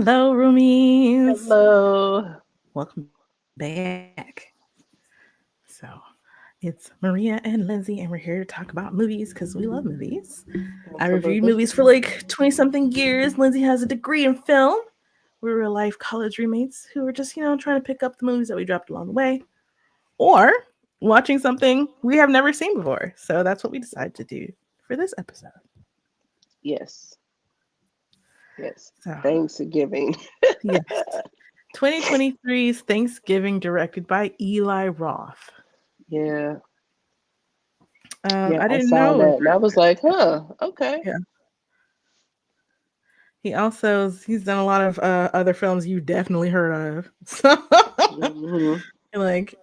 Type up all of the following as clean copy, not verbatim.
Hello, Roomies. Hello. Welcome back. So, it's Maria and Lindsay, and we're here to talk about movies because we love movies. I reviewed Absolutely. movies for like 20 something years. Lindsay has a degree in film. We're real life college roommates who are just, trying to pick up the movies that we dropped along the way or watching something we have never seen before. So, that's what we decided to do for this episode. Yes. Yes. So, Thanksgiving. yes. 2023's Thanksgiving, directed by Eli Roth. Yeah. Yeah. I I didn't saw know. that and I was like, huh, okay. Yeah, he's done a lot of other films you definitely heard of. So, Hmm. like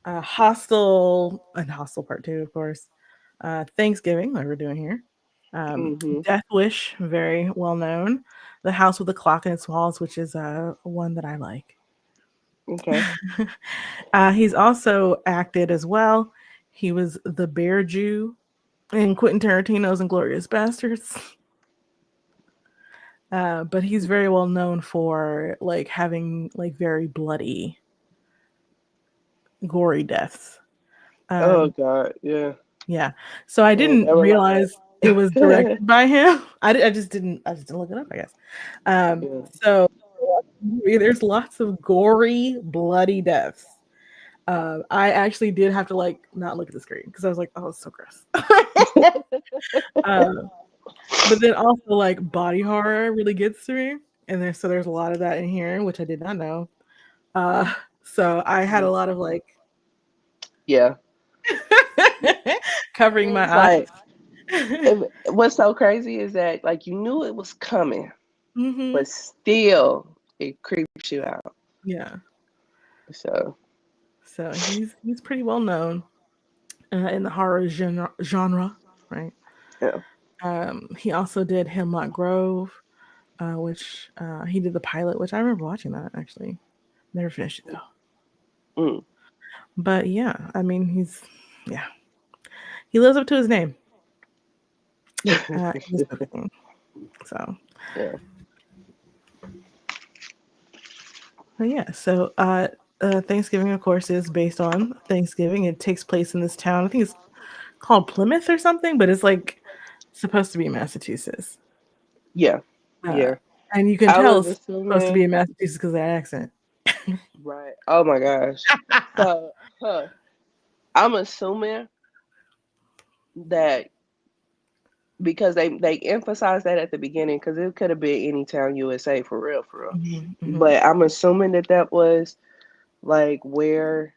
Hostel and Hostel Part Two, of course. Thanksgiving, like we're doing here. Hmm. Death Wish, very well known. The House with the Clock in its Walls, which is one that I like. Okay. He's also acted as well. He was the Bear Jew in Quentin Tarantino's Inglorious Bastards. But he's very well known for like having like very bloody, gory deaths. Oh Um, God. Yeah. yeah. So I Yeah. didn't That was realize it was like directed by him. I just didn't. I just didn't look it up. I guess. yeah. So there's lots of gory, bloody deaths. I actually did have to like not look at the screen because I was like, oh, it's so gross. um, but then also like body horror really gets to me, and there's a lot of that in here, which I did not know. Uh, so I had a lot of like Yeah. covering It's my like eyes. what's so crazy is that like you knew it was coming, Hmm. but still it creeps you out. Yeah. So So he's pretty well known in the horror genre, right? yeah. He also did Hemlock Grove, which he did the pilot, which I remember watching that actually. Never finished it though. Mm. But yeah, I mean yeah, he lives up to his name in this movie. So, Yeah. but yeah, so Thanksgiving, of course, is based on Thanksgiving. It takes place in this town. I think it's called Plymouth or something, but it's like supposed to be in Massachusetts. Yeah. Uh, Yeah. and you can I tell was it's supposed to be assuming. in Massachusetts because of that accent. Right. Oh my gosh. So, huh, I'm assuming that because they emphasized that at the beginning because it could have been any town USA for real, for real. Hmm. Hmm. But I'm assuming that that was like where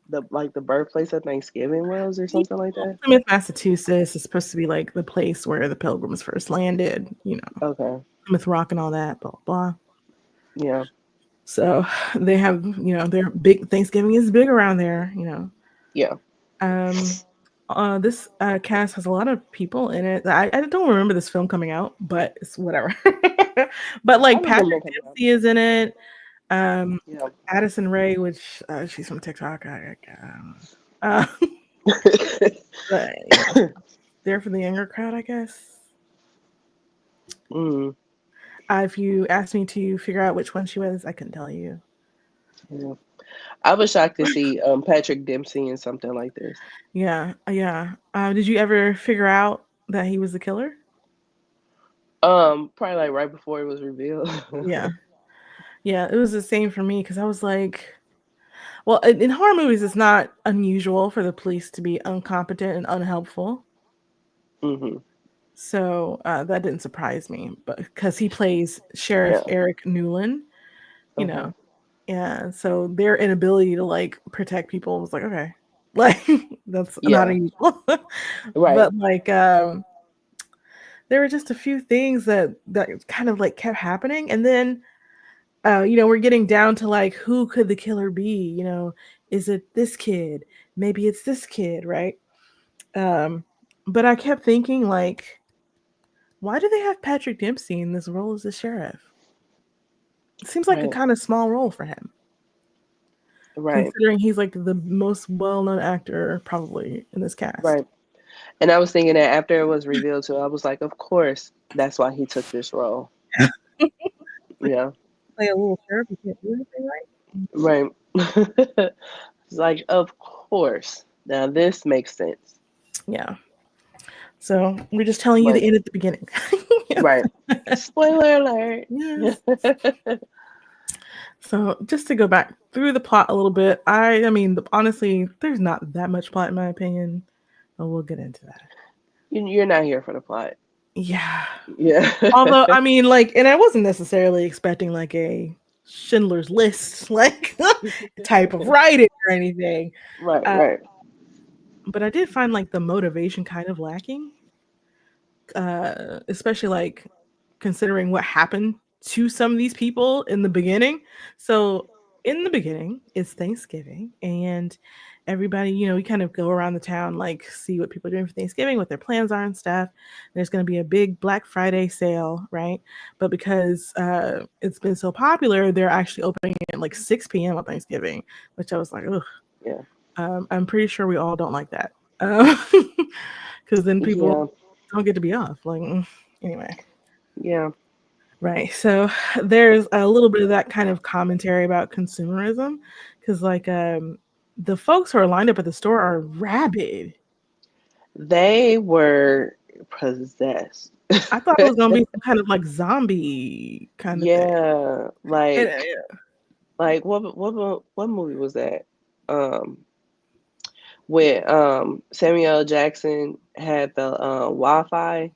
the birthplace of Thanksgiving was or Yeah, something like that. Plymouth, Massachusetts is supposed to be like the place where the Pilgrims first landed. Okay. Plymouth Rock and all that. Blah blah. Yeah. So they have, their big Thanksgiving is big around there. Yeah. Um, this cast has a lot of people in it. I don't remember this film coming out, but it's whatever. But I like remember Patrick coming up. Dempsey is in it. Um, Yeah. Addison Rae, which she's from TikTok. I don't know. Uh, but they're for the younger crowd, I guess. Mm, If you asked me to figure out which one she was, I couldn't tell you. yeah. I was shocked to see Patrick Dempsey in something like this. Yeah, yeah. Did you ever figure out that he was the killer? Probably like right before it was revealed. Yeah, yeah. It was the same for me because I was like, well, in horror movies, it's not unusual for the police to be incompetent and unhelpful. Hmm. So that didn't surprise me, but because he plays Yeah. Sheriff Eric Newland, you Okay. know, yeah. So their inability to like protect people was like, okay, like that's not Yeah. unusual. Right. But like, there were just a few things that kind of like kept happening, and then we're getting down to like who could the killer be? Is it this kid? Maybe it's this kid, right? Um, but I kept thinking like, why do they have Patrick Dempsey in this role as the sheriff? It seems like a Right. kind of small role for him, Right. considering he's like the most well-known actor probably in this cast. Right. And I was thinking that after it was revealed too, I was like, of course, that's why he took this role. Yeah. Play a little sheriff, you can't do anything right. Right. It's like, of course. Now this makes sense. Yeah. So we're just telling you the But end at the beginning. right. Spoiler alert. Yes. So just to go back through the plot a little bit, I mean, honestly, there's not that much plot in my opinion, but we'll get into that. You're not here for the plot. Yeah. Yeah. Although, I mean, like, and I wasn't necessarily expecting like a Schindler's List like type of writing or anything, Right, uh, right. but I did find like the motivation kind of lacking, especially like considering what happened to some of these people in the beginning. So in the beginning, it's Thanksgiving, and everybody, we kind of go around the town, like see what people are doing for Thanksgiving, what their plans are and stuff. There's going to be a big Black Friday sale, right? But because it's been so popular, they're actually opening at like 6 p.m. on Thanksgiving, which I was like, ugh. Yeah. I'm pretty sure we all don't like that. Because then people Yeah. don't get to be off. Like, anyway. Yeah. Right. So there's a little bit of that kind of commentary about consumerism because, like, the folks who are lined up at the store are rabid. They were possessed. I thought it was going to be some kind of like zombie kind of thing. Yeah. And, Like what movie was that? Um when Samuel L. Jackson had the Wi-Fi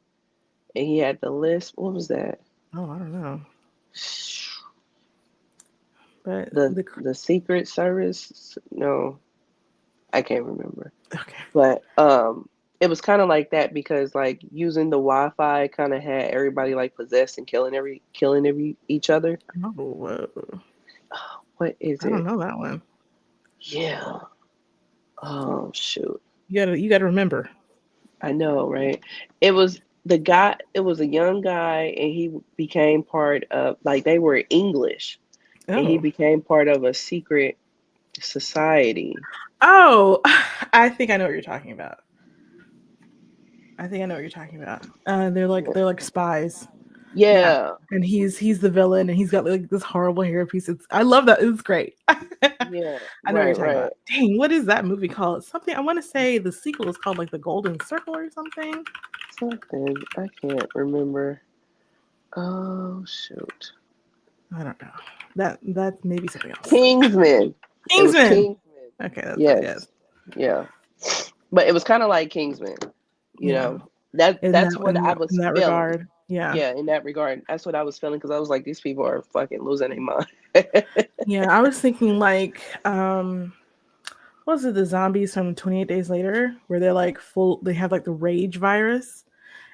and he had the list. What was that? oh, I don't know. But The Secret Service? No, I can't remember. okay. But it was kind of like that because like using the Wi-Fi kind of had everybody like possessed and killing each other. Oh, What is I don't it? know that one. Yeah. Oh shoot. You gotta remember. I know, right? It was the guy. It was a young guy, and he became part of like they were English, and he Oh. became part of a secret society. Oh, I think I know what you're talking about. I think I know what you're talking about. They're like spies. Yeah. Yeah, And he's the villain, and he's got like this horrible hairpiece. I love that. It's great. yeah, I know what you're right, talking about. right. Dang, what is that movie called? Something I want to say the sequel is called like The Golden Circle or something. Something I can't remember. Oh shoot, I don't know. That's maybe something else. Kingsman. It was Kingsman. Kingsman. Okay, that's it. Yes. Yes, yeah. But it was kind of like Kingsman. You Yeah. know that In that's that what in I that in was that feeling. regard. Yeah. Yeah, in that regard, that's what I was feeling because I was like, these people are fucking losing their mind. Yeah. I was thinking like what was it, the zombies from 28 Days Later, where they're like full, they have like the rage virus,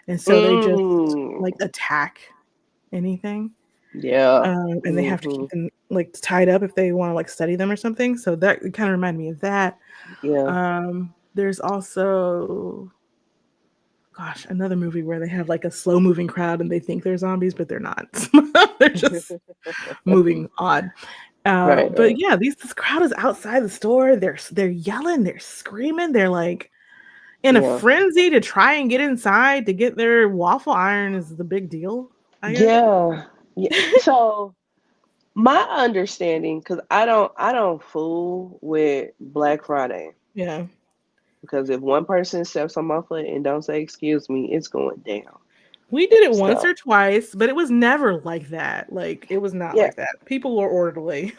and so they just Mm, like attack anything, yeah. and they have to Hmm. keep them like tied up if they want to like study them or something. So that kind of reminded me of that. Yeah. There's also, gosh, another movie where they have like a slow moving crowd and they think they're zombies, but they're not. They're just moving odd. Right, But right. yeah, this crowd is outside the store. They're yelling, they're screaming, they're like in a Yeah. frenzy to try and get inside to get their waffle iron is the big deal, I guess. Yeah. Yeah. So my understanding, because I don't fool with Black Friday. Yeah. Because if one person steps on my foot and don't say excuse me, it's going down. We did it once So or twice, but it was never like that. Like it was not yeah, like that. People were orderly.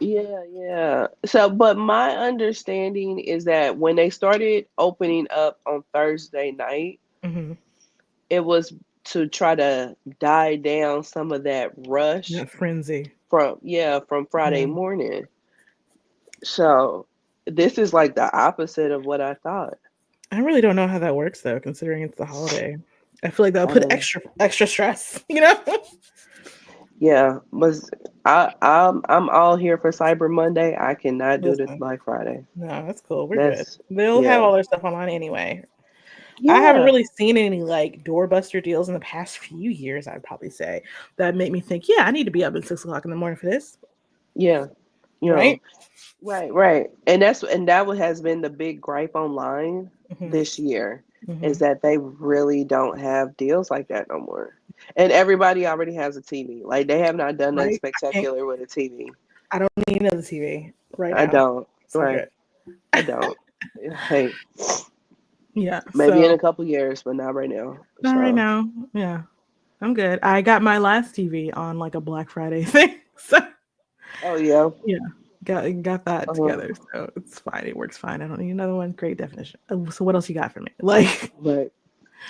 yeah, yeah. So but my understanding is that when they started opening up on Thursday night, hmm it was to try to die down some of that rush That frenzy. from Friday Yeah. morning. So this is like the opposite of what I thought. I really don't know how that works though, considering it's the holiday. I feel like that would I put know. extra stress, you know? Yeah, but I'm all here for Cyber Monday. I cannot do this Listen, Black Friday. no, that's cool. We're good. That's They'll have yeah. all their stuff online anyway. I haven't Yeah. really seen any like doorbuster deals in the past few years, I'd probably say, that make me think, yeah, I need to be up at 6 o'clock in the morning for this. Yeah. You know. Right? Right, right. And that what has been the big gripe online hmm this year hmm is that they really don't have deals like that no more. And everybody already has a TV. Like they have not done nothing right? I can't. spectacular with a TV. I don't need another TV right I now. don't. So Right. good. I don't. Hey, Yeah. maybe in So a couple years, but not right now. not right So. now. Yeah. I'm good. I got my last TV on like a Black Friday thing. So Oh yeah. yeah. Got that Uh-huh. together. So it's fine. It works fine. I don't need another one. Great definition. So what else you got for me? Like Right.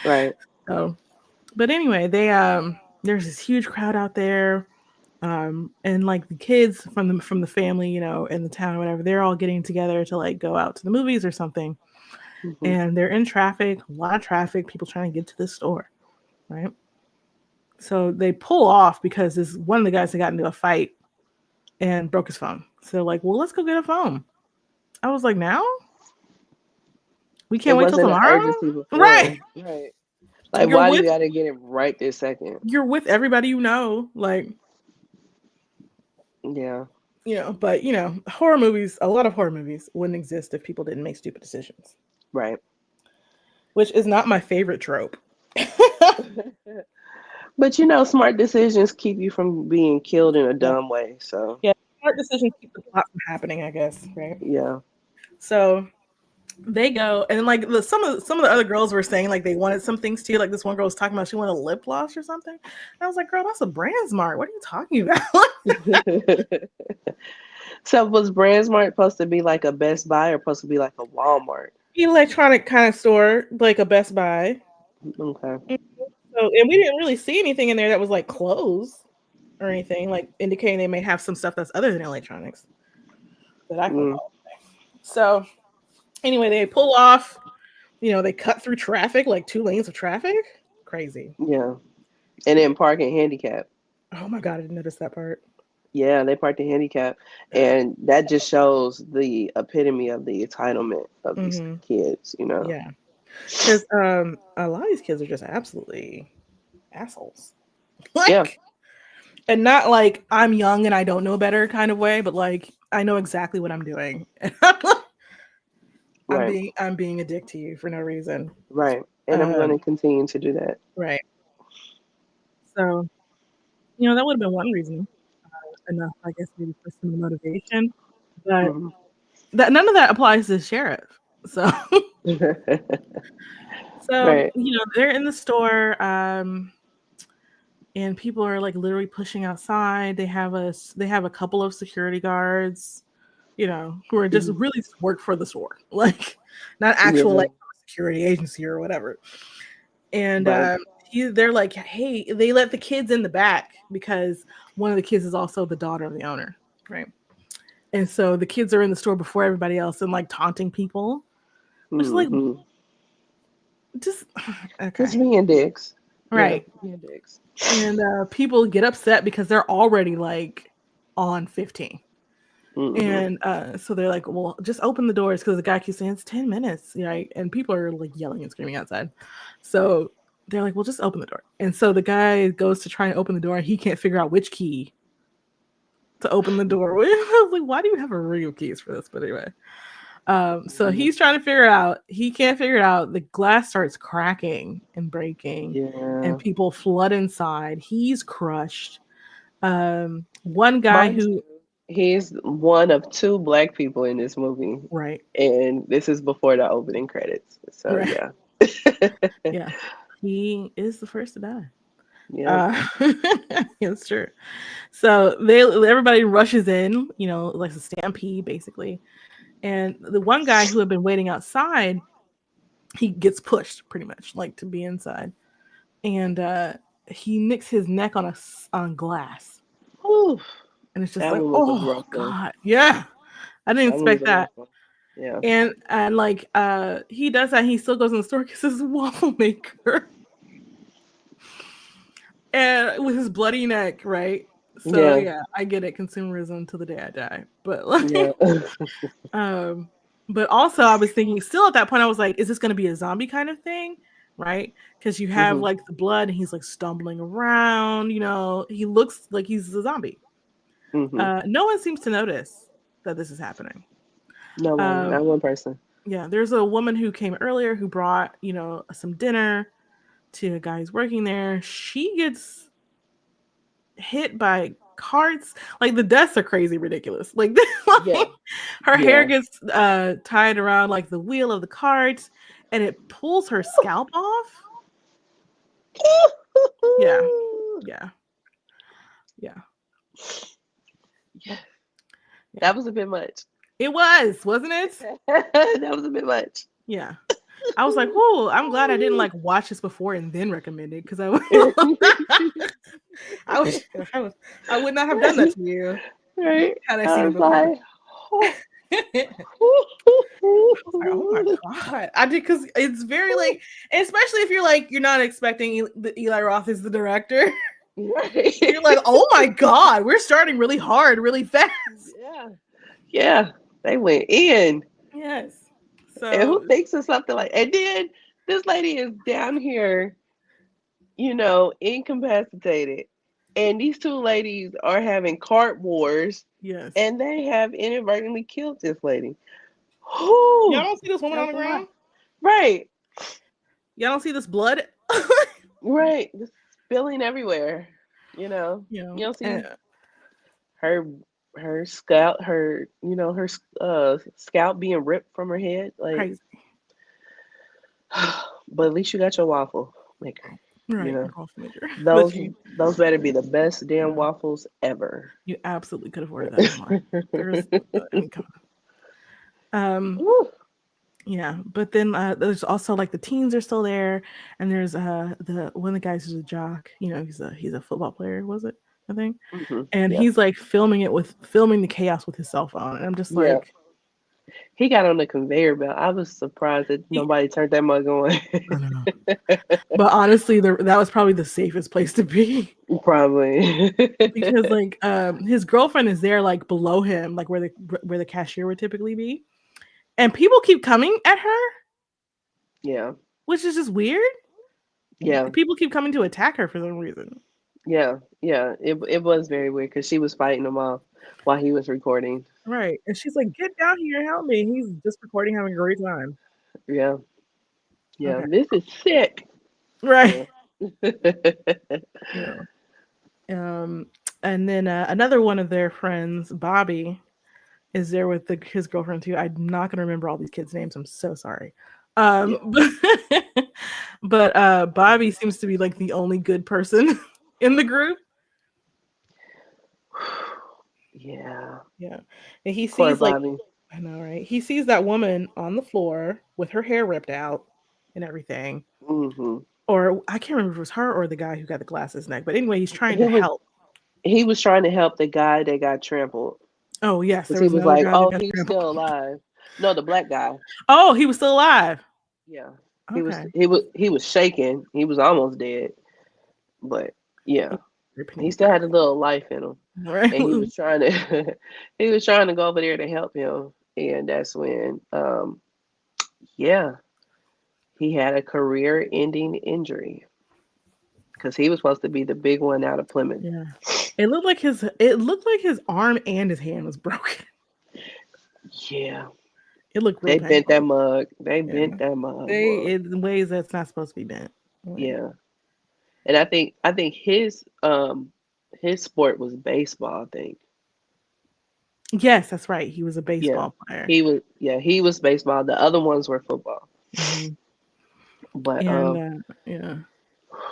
Right. so but anyway, there's this huge crowd out there. And like the kids from the family, in the town or whatever, they're all getting together to like go out to the movies or something. Hmm. And they're in traffic, a lot of traffic, people trying to get to the store, right? So they pull off because this one of the guys that got into a fight and broke his phone. So like, well, let's go get a phone. I was like, now we It can't wait till wasn't an tomorrow, urgency right? before. Right. Like, You're why do you with got to get it right this second? you're with everybody, like Yeah. but horror movies. A lot of horror movies wouldn't exist if people didn't make stupid decisions, Right. which is not my favorite trope. But smart decisions keep you from being killed in a Yeah, dumb way. So, yeah. Hard decisions keep the plot from happening, I guess, right? yeah. So they go and like some of the other girls were saying like they wanted some things too. Like this one girl was talking about she wanted a lip gloss or something. And I was like, girl, that's a brand smart. What are you talking about? So, was Brandsmart supposed to be like a Best Buy or supposed to be like a Walmart? Electronic kind of store, like a Best Buy. Okay. So and we didn't really see anything in there that was like clothes or anything, like indicating they may have some stuff that's other than electronics that I can Mm, recall. So anyway, they pull off, they cut through traffic, like 2 lanes of traffic. Crazy. yeah. And then parking handicap. Oh my god, I didn't notice that part. Yeah, they parked in handicap. And that just shows the epitome of the entitlement of these Mm-hmm. kids. Yeah, because a lot of these kids are just absolutely assholes. Yeah. Like, and not like I'm young and I don't know better kind of way, but like I know exactly what I'm doing. I'm Right. being a dick to you for no reason. Right. And I'm going Um, to continue to do that. right. So that would have been one reason enough, I guess, maybe for some motivation. But Mhm. that none of that applies to the sheriff. So so Right. they're in the store. And people are like literally pushing outside. They have a couple of security guards, who are just Mhm. really just work for the store, like not actual Yeah. like security agency or whatever. And Right. they're like, hey, they let the kids in the back because one of the kids is also the daughter of the owner, right? And so the kids are in the store before everybody else and like taunting people, which is like Hmm. just Just okay, being dicks. Yeah. right? Being dicks. And people get upset because they're already like on 15. Hmm. And so they're like, well, just open the doors because the guy keeps saying it's 10 minutes, right? And people are like yelling and screaming outside. So they're like, well, just open the door. And so the guy goes to try and open the door and he can't figure out which key to open the door. I was like, why do you have a ring of keys for this? But anyway, so he's trying to figure it out. He can't figure it out. The glass starts cracking and breaking, and Yeah. people flood inside. He's crushed. One guy Mind who, you, he's one of two black people in this movie. right, And this is before the opening credits. So, right, yeah. yeah, he is the first to die. Yep. Uh, it's true. So everybody rushes in, like a stampede basically. And the one guy who had been waiting outside, he gets pushed pretty much like to be inside, and he nicks his neck on glass, Whew. and it's just That like, one was a oh rough one. god, yeah, I didn't That one was expect a that. rough one. Yeah. And like he does that, he still goes in the store because his waffle maker and with his bloody neck, right? So Yeah. yeah, I get it, consumerism till the day I die, but like Yeah. um but also I was thinking still at that point I was like, is this going to be a zombie kind of thing, right? Because you have Hmm. like the blood and he's like stumbling around, he looks like he's a zombie. Hmm. No one seems to notice that this is happening. No one. um Not one person. yeah, there's a woman who came earlier who brought some dinner to a guy who's working there. She gets hit by carts. Like the deaths are crazy ridiculous. Like, Yeah. her hair Yeah. gets tied around like the wheel of the cart and it pulls her scalp off. Yeah. Yeah. Yeah. Yeah. Yeah. That was a bit much. It was, wasn't it? That was a bit much. Yeah. I was like, "Whoa, I'm glad I didn't like watch this before and then recommend it because I would I was I was I would not have done that to you Right? had I I seen it was before." like, oh. I was like, "Oh my god!" I did because it's very like, especially if you're not expecting Eli Roth is the director. You're like, Right. "Oh my god, we're starting really hard, really fast." Yeah. Yeah. They went in. Yes. And So who thinks of something like, and then this lady is down here, incapacitated. And these two ladies are having cart wars yes, and they have inadvertently killed this lady. y'all Whew, don't see this woman on that's the a lot. ground. Right, Y'all don't see this blood. right. Just spilling everywhere. You know, You know, you don't see and her her scalp being ripped from her head. Like, crazy, but at least you got your waffle maker. You right? know, Golf major, but those those better be the best damn yeah, waffles ever. you absolutely could have ordered that online. There's, I mean, come on. Woo. Yeah, but then there's also like the teens are still there, and there's the one of the guys who's a jock. You know, he's a football player, was it? I think, and Yeah, he's like filming the chaos with his cell phone, and I'm just yeah. like, He got on the conveyor belt. I was surprised that he, nobody turned that mug on. I don't know, but honestly, that was probably the safest place to be Probably. because like his girlfriend is there like below him, like where the cashier would typically be, and people keep coming at her, Yeah, which is just weird. yeah, People keep coming to attack her for some reason. yeah, yeah. It was very weird because she was fighting him off while he was recording. Right. And she's like, "Get down here and help me." He's just recording, having a great time. Yeah, yeah. Okay. This is sick. Right. Yeah. Yeah. Um, and then another one of their friends, Bobby, is there with his girlfriend too. I'm not gonna remember all these kids' names. I'm so sorry. Yeah. But Bobby seems to be like the only good person in the group. Yeah. Yeah. And he Poor sees like Bobby. I know, right? He sees that woman on the floor with her hair ripped out and everything. Hmm. Or I can't remember if it was her or the guy who got the glasses neck. But anyway, he's trying to He was help. he was trying to help the guy that got trampled Oh yes, because there he was was another like, guy that "Oh, got he's trampled. still alive." No, the black guy. Oh, he was still alive. Yeah, he was. Okay. He was shaking. He was almost dead, but yeah, Ripping he him still apart. had a little life in him, All right. and he was trying to he was trying to go over there to help him, and that's when yeah, he had a career-ending injury because he was supposed to be the big one out of Plymouth. Yeah. It looked like his arm and his hand was broken. Yeah, It looked real they bent painful. that mug. They Yeah. bent that mug, They boy. in ways that's not supposed to be bent. Like, Yeah, and I think his sport was baseball. I think. yes, that's right. He was a Yeah, baseball player. he was. Yeah, he was baseball. The other ones were football. Hmm. But And yeah.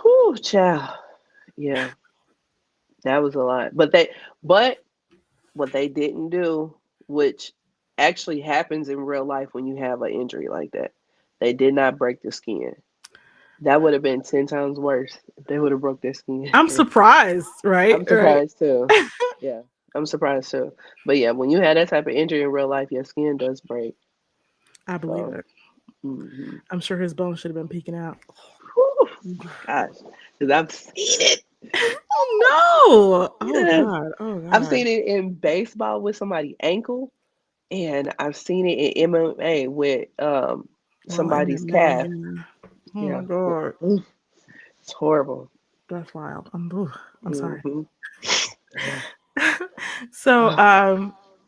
whew, child. Yeah, that was a lot. But what they didn't do, which actually happens in real life when you have an injury like that, they did not break the skin. That would have been 10 times worse if they would have broke their skin. I'm surprised, right? I'm Right. surprised too. Yeah, I'm surprised too. But yeah, when you have that type of injury in real life, your skin does break. I believe So, it. hmm I'm sure his bones should have been peeking out. whew, gosh, because I've seen it. Oh no! Oh Yes. god! Oh I've god! seen it in baseball with somebody's ankle, and I've seen it in MMA with Well, somebody's MMA, calf. yeah. Oh Yeah, my god, oof, it's horrible. that's wild. I'm sorry. Hmm. Yeah. So,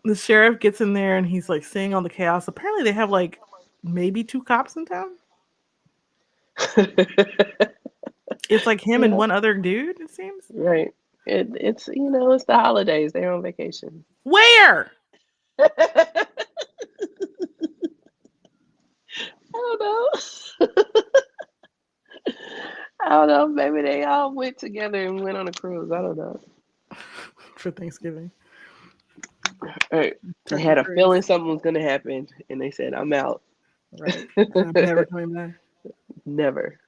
the sheriff gets in there and he's like seeing all the chaos. Apparently, they have like maybe two cops in town. It's like him and Yeah, one other dude, it seems. right. It's it's the holidays. They're on vacation. Where? I don't know. I don't know. Maybe they all went together and went on a cruise. I don't know. For Thanksgiving. Right. They Turkey had a cruise. feeling something was gonna happen, and they said, "I'm out." Right. And I'm never coming back. Never.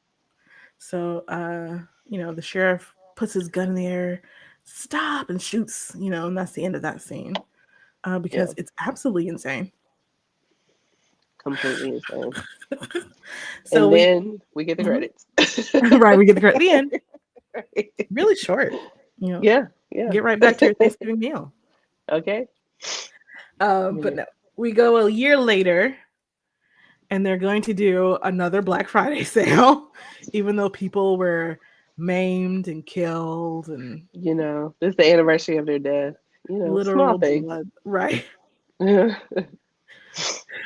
So, the sheriff puts his gun in the air, stop, and shoots, and that's the end of that scene. Yeah. Because it's absolutely insane. Completely insane. So And we, then we get the mhm. credits. Right, we get the credit. The end. Really short. You know, Yeah. Yeah. get right back to your Thanksgiving meal. Okay. But Yeah. no, we go a year later, and they're going to do another Black Friday sale, even though people were maimed and killed and This is the anniversary of their death. Small literal things. blood. Right.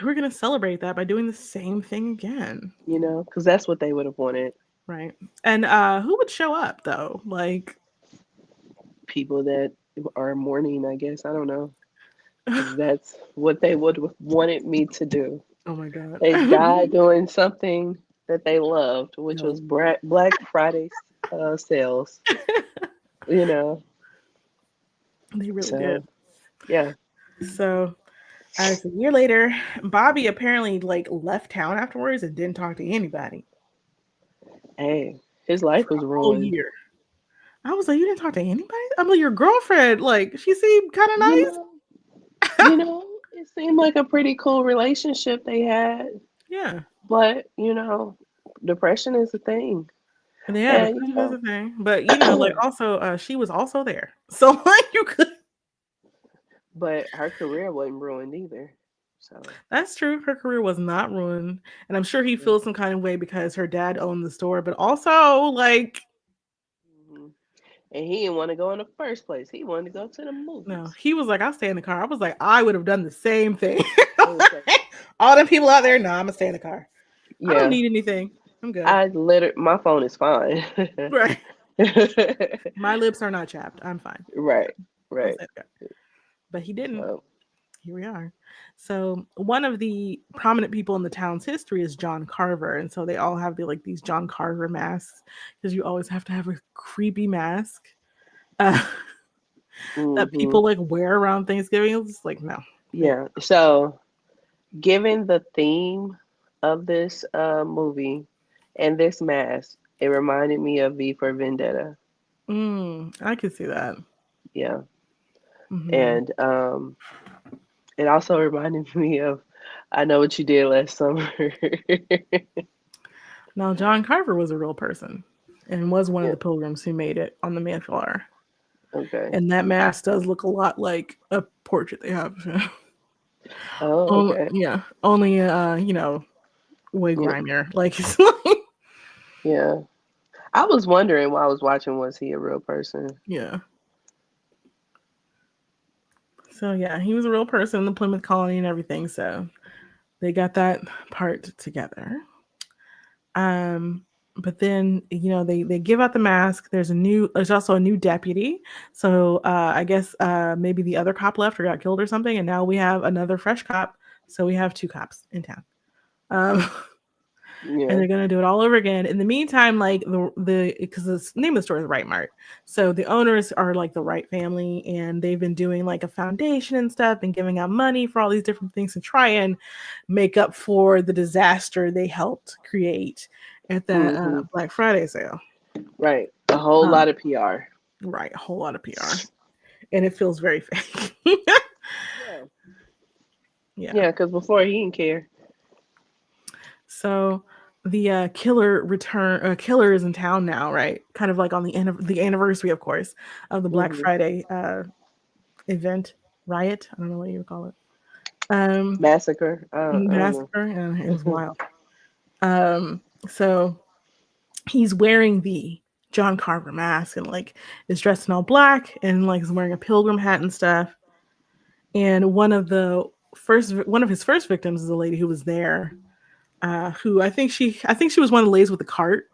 We're going to celebrate that by doing the same thing again. Because that's what they would have wanted. Right. And who would show up though? Like, People that are mourning, I guess. I don't know. Because that's what they would have wanted me to do. oh my God. They died doing something that they loved, which was No, Black Friday sales. You know, they really did. so yeah. So, as a year later, Bobby apparently like left town afterwards and didn't talk to anybody Hey, his life for was a whole ruined. year. I was like, you didn't talk to anybody? I'm like, your girlfriend, like, she seemed kind of You nice. know, it seemed like a pretty cool relationship they had, Yeah. but depression is a thing, And yeah, and depression is a thing. But like also she was also there. So like you could but her career wasn't ruined either. So that's true. Her career was not ruined. And I'm sure he yeah. feels some kind of way because her dad owned the store, but also like hmm And he didn't want to go in the first place. He wanted to go to the no, movies. he was like, I'll stay in the car. I was like, I would have done the same thing. I was like, All them people out there, no, I'm gonna stay in the car. I don't yeah, need anything. I'm good. I literally, my phone is fine. Right. My lips are not chapped. I'm fine. Right, I'll right. stay in the car. But he didn't. So, Here we are. So one of the prominent people in the town's history is John Carver, and so they all have these John Carver masks because you always have to have a creepy mask uh, that hmm people like wear around Thanksgiving. It's just like no, yeah. So, given the theme of this movie and this mask, it reminded me of V for Vendetta. I can see that. Yeah, Hmm. and it also reminded me of I Know What You Did Last Summer. Now John Carver was a real person and was one of Yeah. the pilgrims who made it on the Mayflower. Okay. And that mask does look a lot like a portrait they have. Oh, okay. Yeah, only way Yeah. grimier. Like it's like Yeah. I was wondering while I was watching, was he a real person? yeah. So yeah, he was a real person in the Plymouth colony and everything. So they got that part together. Um, but then they give out the mask. There's also a new deputy. So I guess maybe the other cop left or got killed or something, and now we have another fresh cop. So we have two cops in town. Um, and Yeah. they're gonna do it all over again. In the meantime, like the because the name of the store is Right Mart, so the owners are like the Wright family, and they've been doing like a foundation and stuff, and giving out money for all these different things to try and make up for the disaster they helped create at that hmm Black Friday sale. Right. A whole Um, lot of PR. right, a whole lot of PR, and it feels very fake. Yeah. Yeah. Yeah, because before he didn't care. So the killer is in town now, right? Kind of like on the anniversary, of course, of the Black hmm Friday event riot. I don't know what you would call it. Um, Massacre. I don't know. massacre, and it was wild. So he's wearing the John Carver mask and like is dressed in all black and like is wearing a pilgrim hat and stuff. And one of his first victims is a lady who was there, who I think she was one of the ladies with the cart.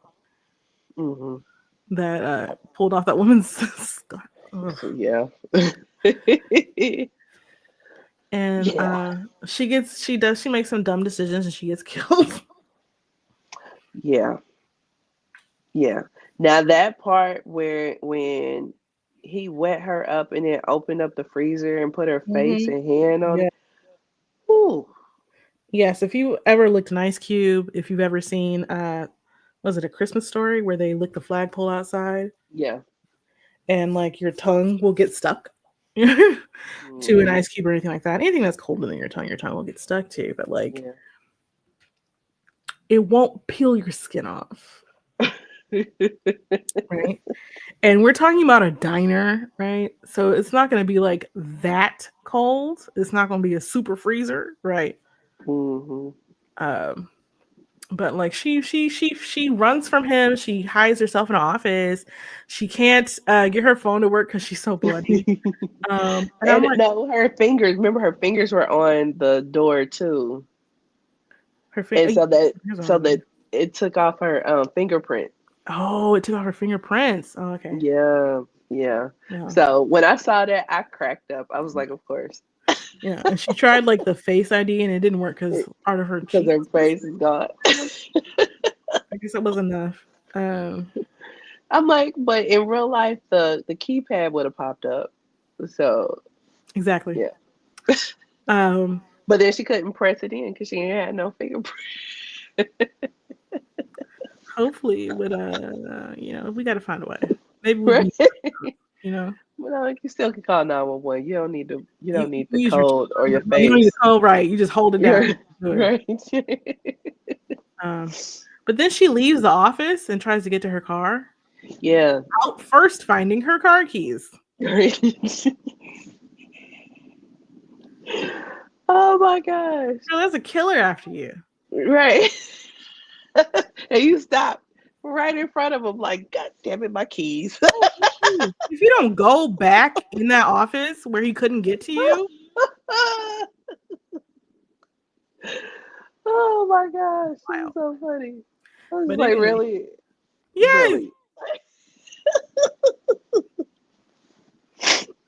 Mhm. that pulled off that woman's scar. Ugh. Yeah. And Yeah. she makes some dumb decisions and she gets killed. Yeah. Yeah. Now that part where when he wet her up and then opened up the freezer and put her face Hmm. and hand on Yeah. it. Ooh. Yes, if you ever looked an Ice Cube, if you've ever seen was it A Christmas Story where they lick the flagpole outside Yeah. and like your tongue will get stuck to an Mhm. ice cube or anything like that. Anything that's colder than your tongue will get stuck to, but like Yeah. it won't peel your skin off, right? And we're talking about a diner, right? So it's not going to be like that cold. It's not going to be a super freezer, right? Mhm. Um, but like she runs from him. She hides herself in an office. She can't get her phone to work because she's so bloody. And I'm And like, no, her fingers. Remember, her fingers were on the door too, her and finger. so that it took off her fingerprint. Oh, it took off her fingerprints. Oh, okay. Yeah, yeah. Yeah. So when I saw that, I cracked up. I was like, of course, Yeah. And she tried like the face ID and it didn't work because part of her because cheek her was face is protruding. gone. I guess it was enough. Um, I'm like, but in real life, the keypad would have popped up. So exactly. yeah, Um, but then she couldn't press it in because she ain't had no fingerprint. hopefully, with we got to find a way. Maybe we can, Right? you know, Well, no, you still can call 911. You don't need to. You you, don't need the you use your code or your tongue. No, you don't need to face. code right. You just hold it down. You're Do it. right. Um, but then she leaves the office and tries to get to her car. Yeah. Out first, finding her car keys. Right. Oh my gosh. So there's a killer after you. Right. And you stop right in front of him, like, God damn it, my keys. If you don't go back in that office where he couldn't get to you, Oh my gosh, this is wild. so funny. I was But like, anyway, really, yes. really.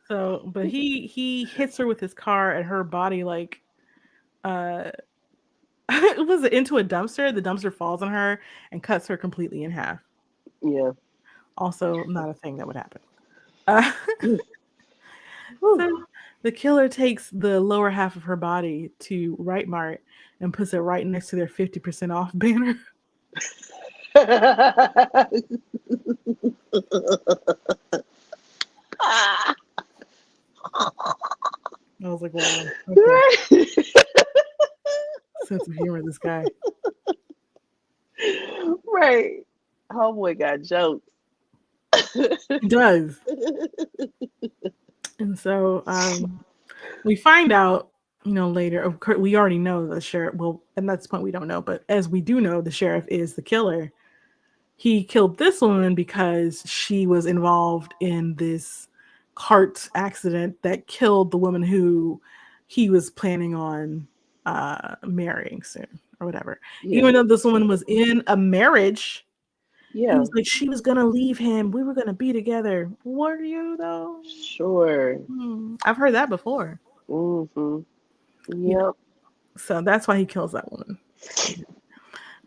So, but he hits her with his car and her body like uh it was into a dumpster. The dumpster falls on her and cuts her completely in half. Yeah. Also, not a thing that would happen. Uh, Whew. so the killer takes the lower half of her body to Right Mart and puts it right next to their 50% off banner. I was like, wow, okay, sense of humor, this guy. Right. Homeboy got jokes. He does. And so we find out, later. Of course, we already know the sheriff. Well, at this point, we don't know, but as we do know, the sheriff is the killer. He killed this woman because she was involved in this cart accident that killed the woman who he was planning on marrying soon or whatever. Yeah. Even though this woman was in a marriage, he Yeah. was like, she was gonna leave him. We were gonna be together. Were you though? Sure. I've heard that before. Mm-hmm. You know, Yep. so that's why he kills that woman.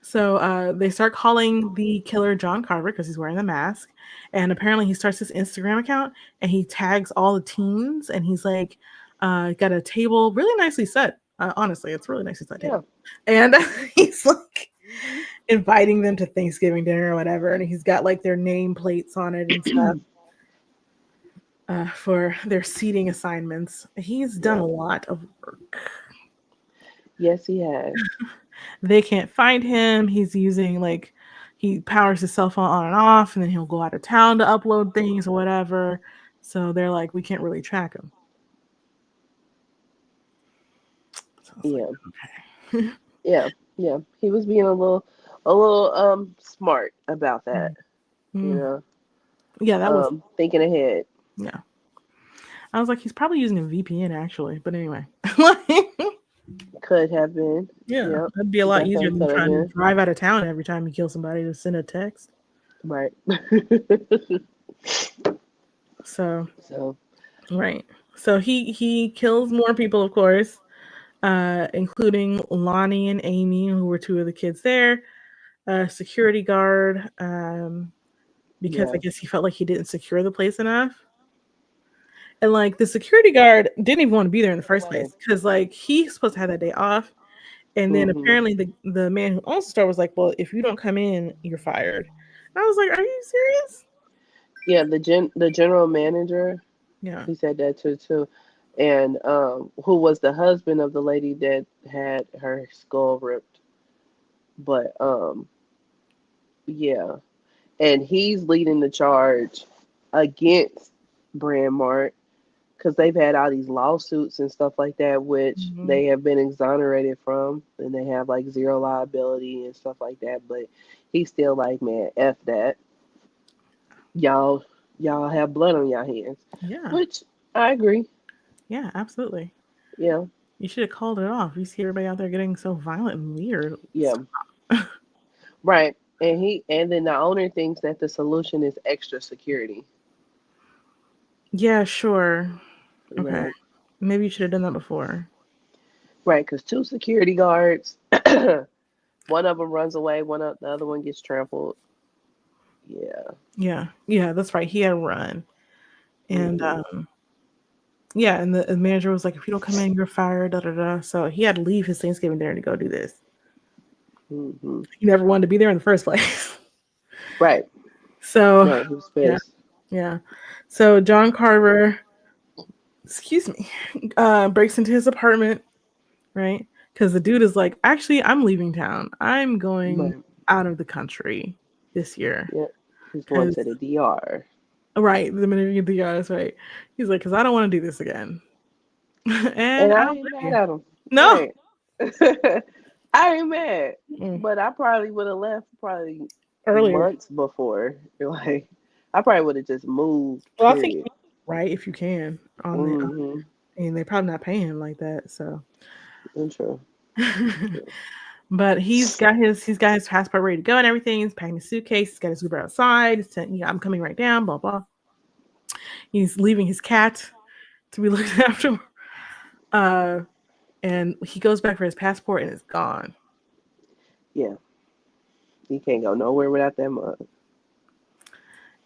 So they start calling the killer John Carver because he's wearing the mask. And apparently he starts his Instagram account and he tags all the teens and he's like, got a table really nicely set. Honestly, it's really nicely set Yeah. table. And he's like Mm-hmm. inviting them to Thanksgiving dinner or whatever. And he's got like their name plates on it and stuff for their seating assignments. He's done a Yep. lot of work. Yes, he has. They can't find him. He's using like he powers his cell phone on and off, and then he'll go out of town to upload things or whatever. So they're like, we can't really track him. So it's like, Yeah. okay. Yeah. Yeah. He was being a little smart about that. You Mm. know, Yeah, that was thinking ahead. yeah. I was like, he's probably using a VPN actually, but anyway. Could have been. Yeah, Yep. that'd be a lot easier Definitely than could have trying to been. drive out of town every time you kill somebody to send a text. Right. So So right. So he kills more people, of course, including Lonnie and Amy, who were two of the kids there. Security guard, because I yeah. guess he felt like he didn't secure the place enough. And like the security guard didn't even want to be there in the No first way. place because like he's supposed to have that day off. And then Hmm. apparently the man who owns the store was like, "Well, if you don't come in, you're fired." And I was like, "Are you serious?" Yeah, the general manager, Yeah. he said that too. And who was the husband of the lady that had her skull ripped. But yeah. And he's leading the charge against Brandmart because they've had all these lawsuits and stuff like that, which Hmm. they have been exonerated from, and they have like zero liability and stuff like that. But he's still like, man, f that, y'all, y'all have blood on your hands, Yeah. which I agree. Yeah. Absolutely. Yeah, You should have called it off. You see everybody out there getting so violent and weird. yeah, right. And then the owner thinks that the solution is extra security. Yeah. Sure. Okay. Yeah, Maybe you should have done that before. right. Because two security guards, one of them runs away, the other one gets trampled. Yeah. Yeah. Yeah. That's right. He had run. And Hmm. yeah, and the manager was like, "If you don't come in, you're fired." Da da da. So he had to leave his Thanksgiving dinner to go do this. Hmm. He never wanted to be there in the first place. Right. So Right. He was yeah, pissed. yeah. So John Carver, excuse me, breaks into his apartment, right? Because the dude is like, "Actually, I'm leaving town. I'm going Right. out of the country this year." Yeah. He's going Because to the DR. right, the minute you get the guys right, he's like, "Because I don't want to do this again," and And I I don't ain't blame mad you. at him. No. Right. I ain't mad. Mm. But I probably would have left probably Earlier. months before. Like, I probably would have just moved, Well, I think period. right if you can on the Mm-hmm. and they're probably not paying him like that. So, Intro. but he's got his passport ready to go and everything. He's packing his suitcase. He's got his Uber outside. He's saying, "Yeah, I'm coming right down." Blah blah. He's leaving his cat to be looked after. Uh, and he goes back for his passport and it's gone. Yeah. He can't go nowhere without that mug.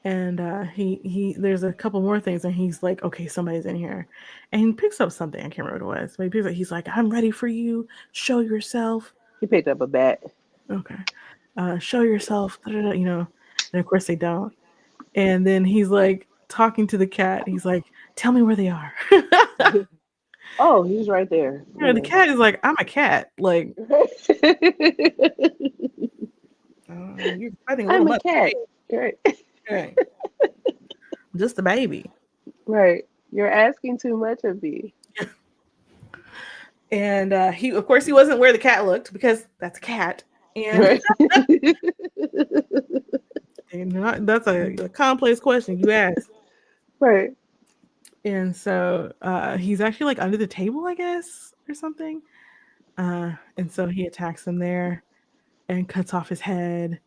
And he there's a couple more things and he's like, "Okay, somebody's in here," and he picks up something. I can't remember what it was, but he picks up. He's like, "I'm ready for you. Show yourself." He picked up a bat. Okay. Show yourself, da, da, da, and of course they don't. And then he's like talking to the cat. He's like, "Tell me where they are." Oh, he's right there. The Yeah. cat is like, "I'm a cat." Like, you're fighting a little I'm a much for cat. me. Right. Okay. Just a baby. Right. You're asking too much of me. And he, of course, he wasn't where the cat looked because that's a cat. And, Right. that's a complex question you ask. Right. And so he's actually like under the table, I guess, or something. And so he attacks him there and cuts off his head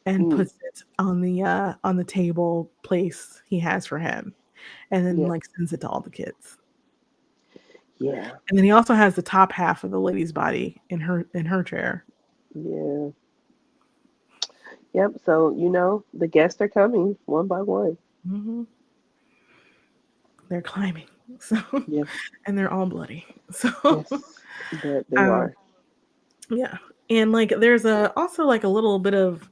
and Mm. puts it on the table place he has for him, and then Yeah. like sends it to all the kids. Yeah. And then he also has the top half of the lady's body in her chair. Yeah. Yep. So, the guests are coming one by one. Hmm. They're climbing, so Yeah. and they're all bloody. So Yes. That they um, are. yeah, and like there's a also like a little bit of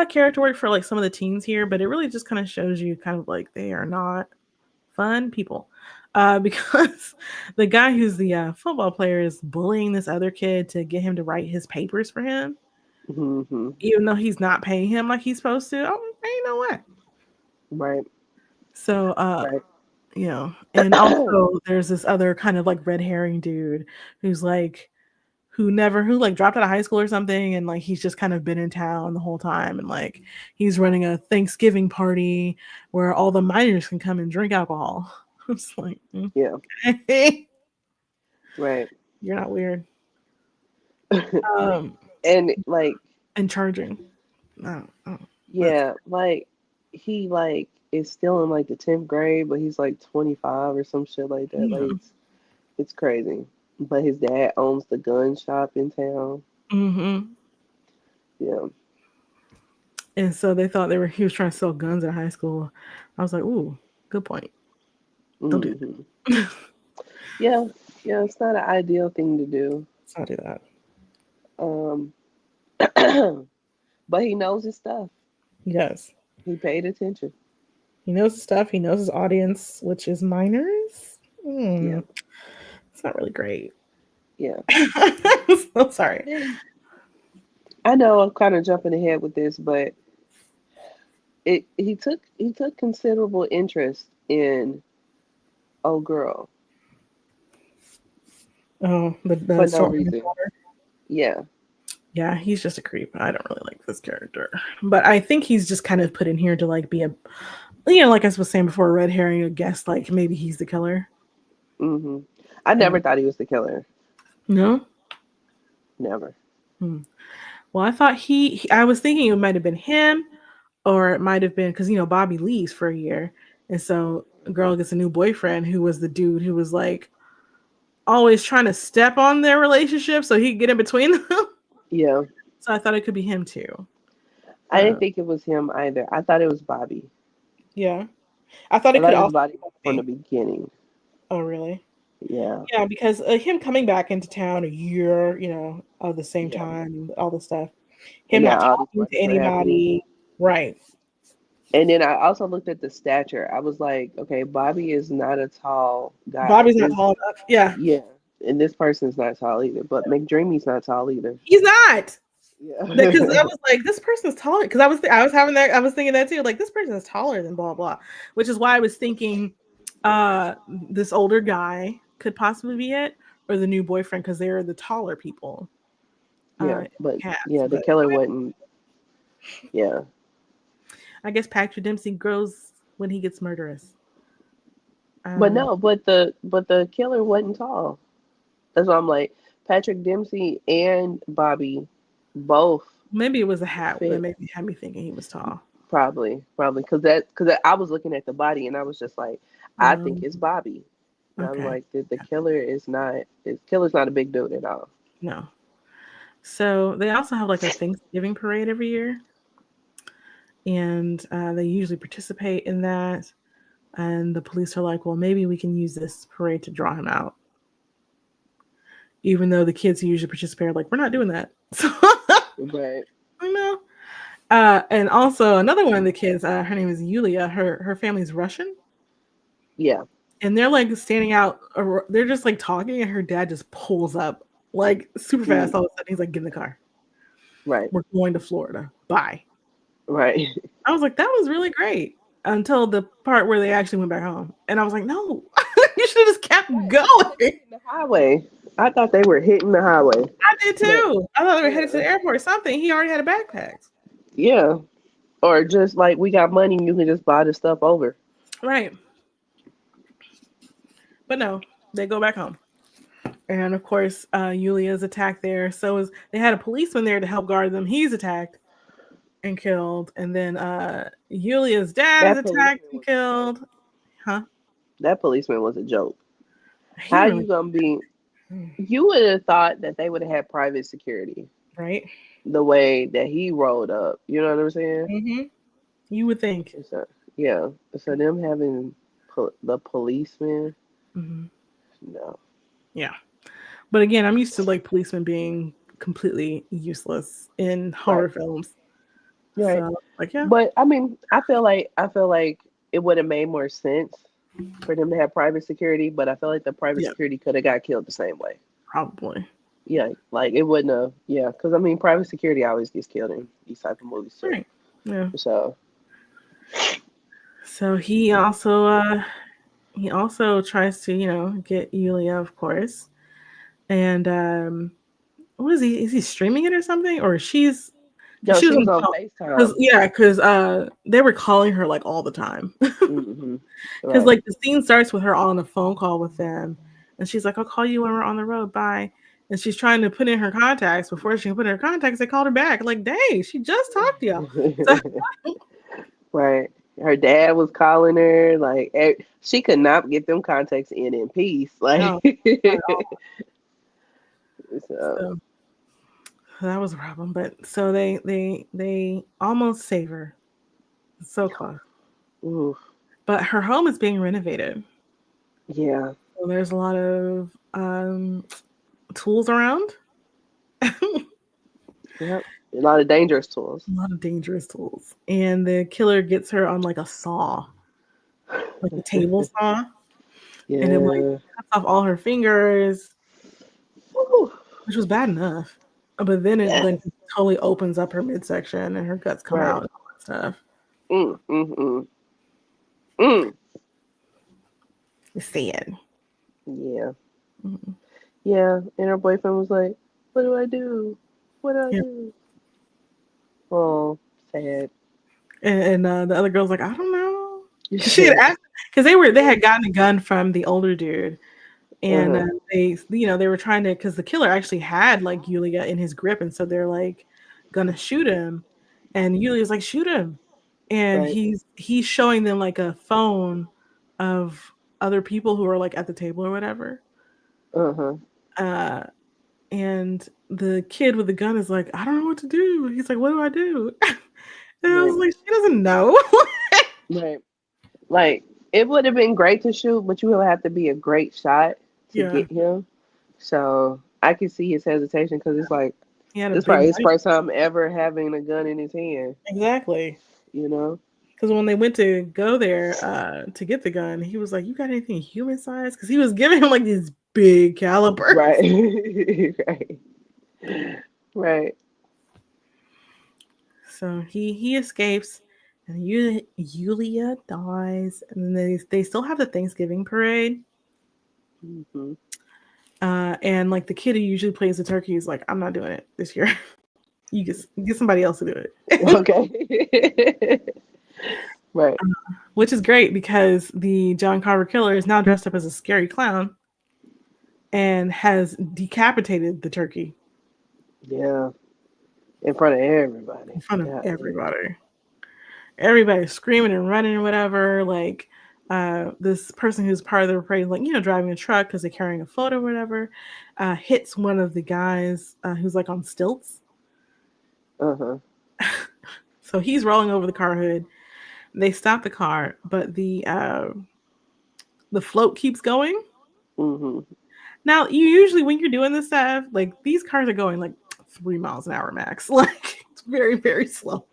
character work for like some of the teens here, but it really just kind of shows you kind of like they are not fun people. Because the guy who's the football player is bullying this other kid to get him to write his papers for him, Hmm. even though he's not paying him like he's supposed to. Oh, ain't no way. Right. So, Right. and also there's this other kind of like red herring dude who's like, who like dropped out of high school or something, and like he's just kind of been in town the whole time, and like he's running a Thanksgiving party where all the minors can come and drink alcohol. I was like, Yeah. okay, Right. you're not weird. Um, And like, and charging. No, oh. Yeah, like he like is still in like the 10th grade, but he's like 25 or some shit like that. Like Yeah. it's crazy. But his dad owns the gun shop in town. Hmm. Yeah. And so they thought he was trying to sell guns in high school. I was like, ooh, good point. Don't do Hmm. that. Yeah. Yeah. It's not an ideal thing to do. Let's not do that. Um, but he knows his stuff. He does. He paid attention. He knows his stuff. He knows his audience, which is minors. Yeah. It's not really great. Yeah. So sorry. Then I know I'm kind of jumping ahead with this, but he took considerable interest in old girl Oh, the for no short reason. Yeah. yeah, he's just a creep. I don't really like this character, but I think he's just kind of put in here to like be a, like I was saying before, a red herring, a guess, like maybe he's the killer. Hmm. I never And thought he was the killer. no, Never. hmm. Well, I thought I was thinking it might have been him, or it might have been because Bobby leaves for a year, and so a girl gets a new boyfriend who was the dude who was like always trying to step on their relationship so he could get in between them. Yeah. So I thought it could be him too. I didn't Uh, think it was him either. I thought it was Bobby. yeah, I thought I it could thought it was also Bobby from the be. beginning. Oh, really? Yeah. Yeah, because him coming back into town a year, of the same Yeah. time and all this stuff, And him not now all these talking to murders are happening. anybody, right? And then I also looked at the stature. I was like, okay, Bobby is not a tall guy. Bobby's not This, tall enough. Yeah, yeah, and this person's not tall either. But McDreamy's not tall either. he's not. Because I Yeah. was like, this person's taller. Because I was having that. I was thinking that too. Like this person is taller than blah blah, which is why I was thinking, this older guy could possibly be it, or the new boyfriend because they're the taller people. Yeah, but Cats, yeah, the but killer wasn't. Yeah, I guess Patrick Dempsey grows when he gets murderous. but Um, no, but the killer wasn't tall. That's why I'm like Patrick Dempsey and Bobby both Maybe it was a hat that fit. maybe had me thinking he was tall. Probably because I was looking at the body and I was just like, I think Um, it's Bobby. And I was okay, like, the killer is not. The killer's not a big dude at all. no. So they also have like a Thanksgiving parade every year, and they usually participate in that. And the police are like, well, maybe we can use this parade to draw him out. Even though the kids who usually participate are like, we're not doing that. So, But no. And also another one of the kids, her name is Yulia. Her family's Russian, yeah, and they're like standing out. They're just like talking, and her dad just pulls up like super fast. mm, All of a sudden, he's like, "Get in the car. right, We're going to Florida. Bye." right. I was like, "That was really great." Until the part where they actually went back home, and I was like, "No, you should have just kept Right. I thought they were going." hitting the highway. I thought they were hitting the highway. I did But too. I thought they were headed to yeah, the airport or something. He already had a backpack. yeah. Or just like we got money, you can just buy the stuff over. Right. But no, they go back home. And of course, Yulia's attacked there. So is they had a policeman there to help guard them. He's attacked and killed. And then Yulia's dad is That attacked policeman and was a joke. killed. Huh? That policeman was a joke. He How really you gonna be? You would have thought that they would have had private security right. the way that he rolled up. You know what I'm saying? Hmm. You would think. So, yeah. So them having the policeman, Hmm. no. Yeah. But again, I'm used to like policemen being completely useless in Right. horror films. Right. So like yeah, But I mean, I feel like it would have made more sense for them to have private security, but I feel like the private yeah, security could have got killed the same way. probably. Yeah, like it wouldn't have. Yeah, because I mean, private security always gets killed in these type of movies too. Right. Yeah. So So he also tries to, get Yulia, of course. And what is he? Is he streaming it or something? Or she's because no, she was she on was the on phone. Because Facetime. yeah, because they were calling her like all the time. Hmm. Because Right. like the scene starts with her on a phone call with them, and she's like, "I'll call you when we're on the road. Bye." and she's trying to put in her contacts. Before she can put in her contacts, they called her back. Like, dang, she just talked to y'all. So, Right. Her dad was calling her like she could not get them contacts in peace. Like no, not at all. so, So that was a problem. But so they almost save her. So close. oof, But her home is being renovated. yeah, So there's a lot of tools around. A yep. A lot of dangerous tools. lot of dangerous tools. And the killer gets her on like a saw, like a table saw, and it like Yeah. cuts off all her fingers, Woo. which was bad enough. But then it Yes. like totally opens up her midsection and her guts come Right. out and all that stuff. Mm, mm, mm, mm. It's sad. Yeah. Mhm. Yeah. And her boyfriend was like, "What do I do? What do I Yeah. do?" Oh, sad. And the other girl's like, I don't know. She had asked because they had gotten a gun from the older dude, and Uh-huh. they were trying to because the killer actually had like Yulia in his grip, and so they're like gonna shoot him, and Yulia's like shoot him, and Right. he's showing them like a phone of other people who are like at the table or whatever, Uh-huh. uh, and the kid with the gun is like I don't know what to do. He's like what do I do? And I was Right. like she doesn't know. Right. Like it would have been great to shoot, but you would have to be a great shot to Yeah, get him. So I can see his hesitation because it's like he had a this big probably his knife. first time ever having a gun in his hand. Exactly. You know. Because when they went to go there to get the gun, he was like, "You got anything human size?" Because he was giving him like these big calibers. Right. Right. Right. So he escapes, and Yulia dies, and then they still have the Thanksgiving parade. Hmm. And like the kid who usually plays the turkey is like, "I'm not doing it this year. You get somebody else to do it." Okay. Right. Which is great because the John Carver killer is now dressed up as a scary clown and has decapitated the turkey Yeah. In front of everybody. in front of God damn. everybody. Everybody's screaming and running and whatever. Like, this person who's part of the parade, like, driving a truck because they're carrying a float or whatever, hits one of the guys who's like on stilts. Uh-huh. So he's rolling over the car hood. They stop the car, but the float keeps going. Hmm. Now, you usually when you're doing this stuff, like these cars are going like 3 miles an hour max. Like it's very, very slow.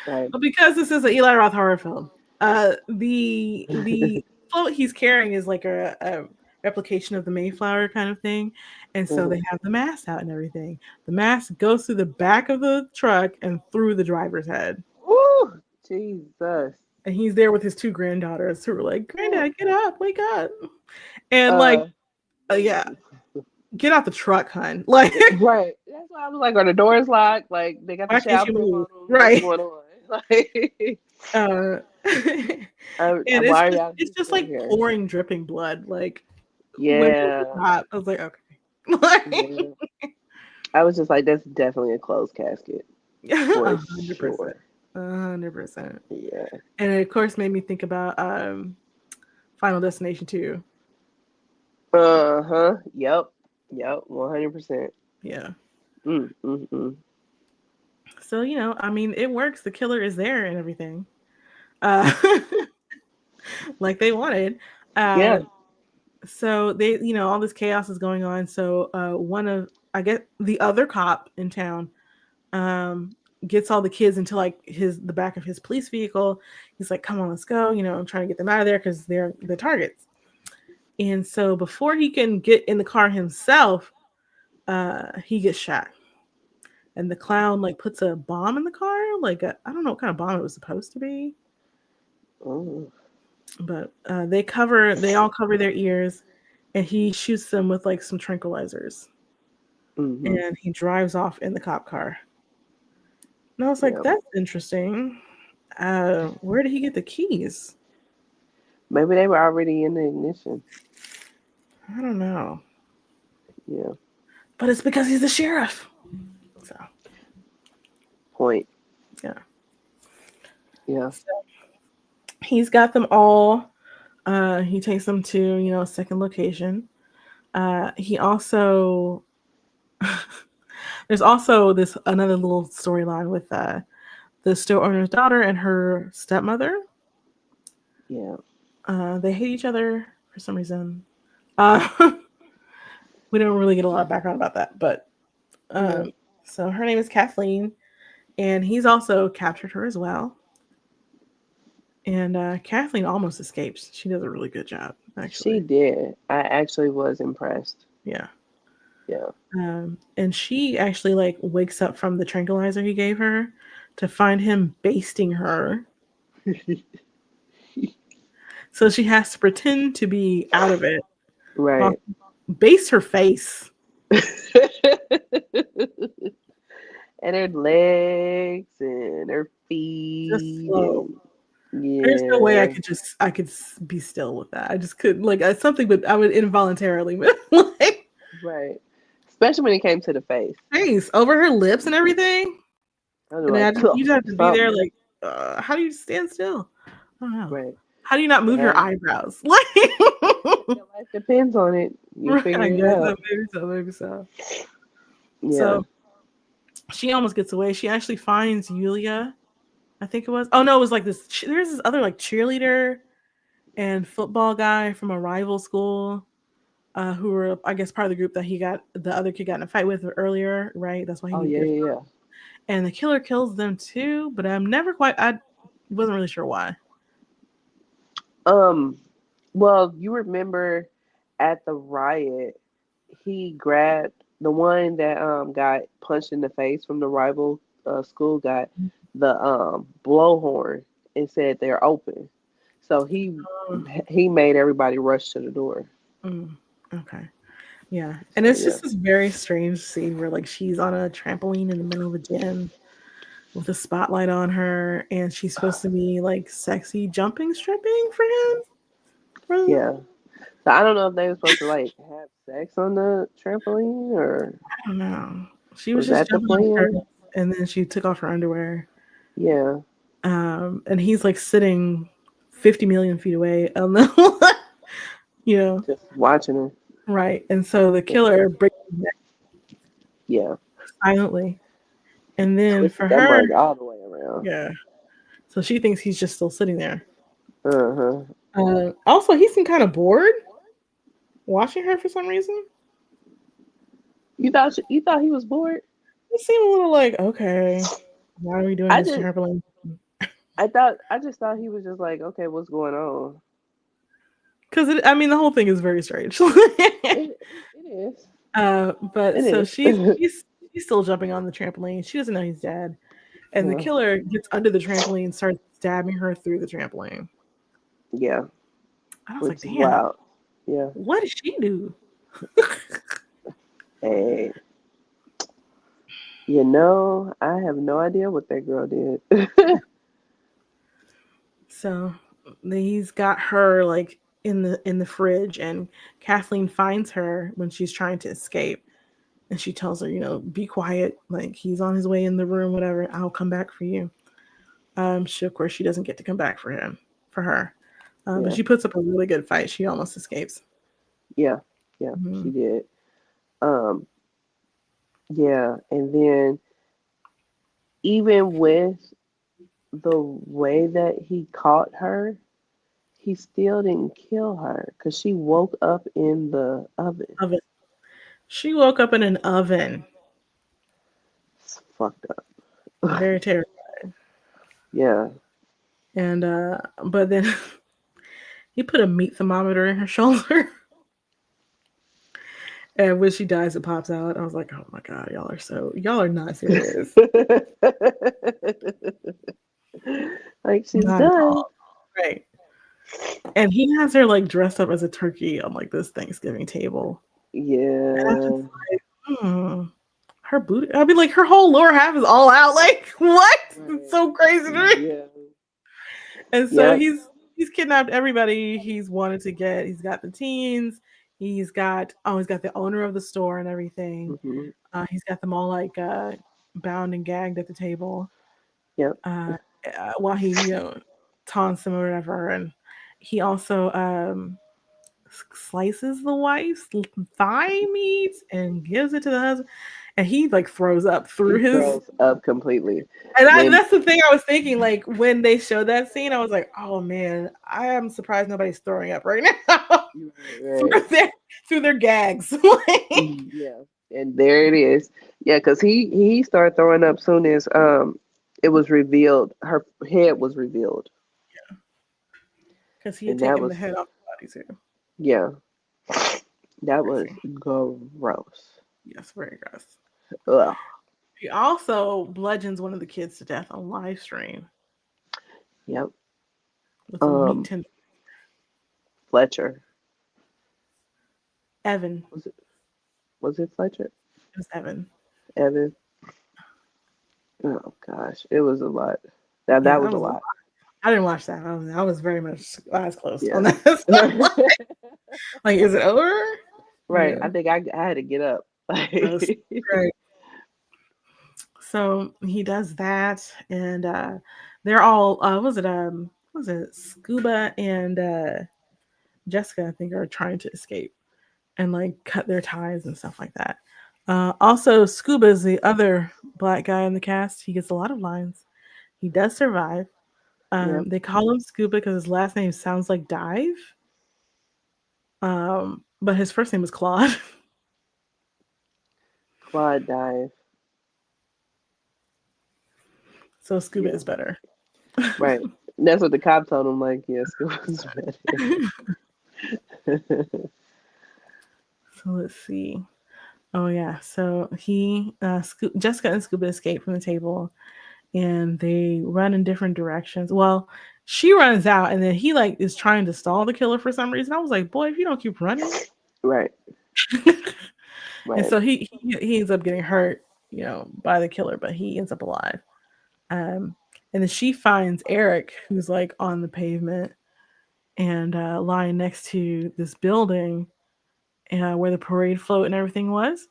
Right. But because this is an Eli Roth horror film, the float he's carrying is like a replication of the Mayflower kind of thing, and so Uh-huh. they have the mast out and everything. The mast goes through the back of the truck and through the driver's head, Woo! Jesus. and he's there with his two granddaughters who are like, Woo. "Granddad, get up, wake up!" And like, Uh, yeah, get out the truck, hun. Like, right. That's why I was like, are the doors locked? Like they got the why can't you shower move? on them. What's Right. going on? Like, Uh, and why are y'all? it's just like Okay. pouring dripping blood. Like when it Yeah. stopped, I was like, okay. Like, Yeah. I was just like, that's definitely a closed casket for 100%. sure. 100%. Yeah. And it of course made me think about Final Destination 2. Uh huh. Yep. Yep. 100%. Yeah. Mm, mm, mm. So, I mean, it works. The killer is there and everything. Uh like they wanted. Uh Yeah. so they, all this chaos is going on. So one of I guess the other cop in town gets all the kids into like the back of his police vehicle. He's like, "Come on, let's go." I'm trying to get them out of there because they're the targets. And so before he can get in the car himself, he gets shot. And the clown like puts a bomb in the car, like I don't know what kind of bomb it was supposed to be, Oh. but they all cover their ears, and he shoots them with like some tranquilizers, Mm-hmm. and he drives off in the cop car. And I was like, Yeah. that's interesting. Where did he get the keys? Maybe they were already in the ignition. I don't know. Yeah. but it's because he's the sheriff. So Point. yeah, Yeah. so he's got them all. He takes them to a second location. He also there's also this another little storyline with the store owner's daughter and her stepmother. Yeah. They hate each other for some reason. Uh, we don't really get a lot of background about that, but Yeah. um, so her name is Kathleen, and he's also captured her as well. And Kathleen almost escapes. She does a really good job, She actually. did. I actually was impressed. Yeah. Yeah. And she actually like wakes up from the tranquilizer he gave her to find him basting her. So she has to pretend to be out of it while Right. baste her face. And her legs and her Just feet slow. and There's no way yeah. I could be still with that. I just couldn't like something, but I would involuntarily move like Right. Especially when it came to the face. face over her lips and everything. I was And then like, you just have to be there something. like, how do you stand still? I don't know. Right. How do you not move your Well, eyebrows? Like, your life depends on it. You right, I figure it guess out. maybe so, maybe so. Yeah. So she almost gets away. She actually finds Yulia, I think it was. Oh no, it was like this. There's this other like cheerleader and football guy from a rival school, who were I guess part of the group that the other kid got in a fight with earlier, right? That's why he Oh needed yeah, to get. yeah, yeah. And the killer kills them too, but I'm never quite. I wasn't really sure why. Um, well, you remember at the riot, he grabbed the one that got punched in the face from the rival school, got the blowhorn and said they're open. So Oh, he made everybody rush to the door. okay. Yeah. And So it's yeah. just this very strange scene where like she's on a trampoline in the middle of a gym with a spotlight on her and she's supposed to be like sexy jumping stripping for him. For, Yeah. So I don't know if they were supposed to like have sex on the trampoline or I don't know. She was was just that the jumping on her plan? and then she took off her underwear. Yeah. And he's like sitting 50 million feet away on the you know, Just watching her. right. And so the Yeah. killer breaks his neck Yeah. silently. And then Twisted for that her, mug all the way around. yeah. So she thinks he's just still sitting there. Uh-huh. Also, he seemed kind of bored watching her for some reason. You thought he was bored? It seemed a little like, okay, why are we doing I this just trampoline? I just thought he was just like, okay, what's going on? Because I mean, the whole thing is very strange. It is. But It so is. she's still jumping on the trampoline. She doesn't know he's dead, and the Yeah. killer gets under the trampoline and starts stabbing her through the trampoline. Yeah. And I was like, Which is damn, wild. Yeah. what did she do? Hey, I have no idea what that girl did. So he's got her like in the fridge, and Kathleen finds her when she's trying to escape, and she tells her, be quiet, like he's on his way in the room, whatever. I'll come back for you. Of course she doesn't get to come back for her, but Yeah. she puts up a really good fight. She almost escapes. Yeah. Yeah. Hmm. She did. Um. Yeah. And then even with the way that he caught her, he still didn't kill her because she woke up in the oven. Oven. She woke up in an oven. It's fucked up. Very terrible. Yeah. And but then he put a meat thermometer in her shoulder. And when she dies, it pops out. I was like, oh my God, y'all are not serious. Like she's Not at done. all. Right. And he has her like dressed up as a turkey on like this Thanksgiving table. And I'm just Yeah. like, her booty. I mean, like her whole lower half is all out. Like, what? It's Right. so crazy to me. Yeah. And so Yep. he's kidnapped everybody he's wanted to get. He's got the teens. He's got the owner of the store and everything. Hmm. He's got them all like bound and gagged at the table. Yep. Uh, while he taunts them or whatever, and he also slices the wife's thigh meat and gives it to the husband, and he like throws up through He his. throws up completely. And When that's the thing I was thinking. Like when they showed that scene, I was like, "Oh man, I am surprised nobody's throwing up right now right, through their through their gags." Like, yeah, and there it is. Yeah, because he started throwing up soon as it was revealed her head was revealed, because he had and that taken the was head off the body too. yeah, that was Crazy. gross. Yes, very gross. Ugh. He also bludgeons one of the kids to death on live stream Yep. with a meat Um, tin. Fletcher, Evan. was it Fletcher? It was Evan. Evan. Oh gosh, it was a lot. That Yeah, was that a was a lot. lot. I didn't watch that. I was very much eyes closed on Yeah. that. Like, is it over? Right. Yeah. I think I had to get up. That was great. So he does that, and they're all was it Scuba and Jessica, I think, are trying to escape and like cut their ties and stuff like that. Also, Scuba is the other black guy in the cast. He gets a lot of lines. He does survive. Yep. They call him Scuba because his last name sounds like Dive. But his first name is Claude. Quad dive. So Scuba Yeah. is better. Right. That's what the cop told him. Like, yeah, school was better. So let's see. Oh yeah. So Jessica and Scuba escape from the table, and they run in different directions. Well, she runs out, and then he like is trying to stall the killer for some reason. I was like, boy, if you don't keep running. Right. And Right. so he ends up getting hurt, by the killer, but he ends up alive. Um, and then she finds Eric, who's like on the pavement and lying next to this building where the parade float and everything was.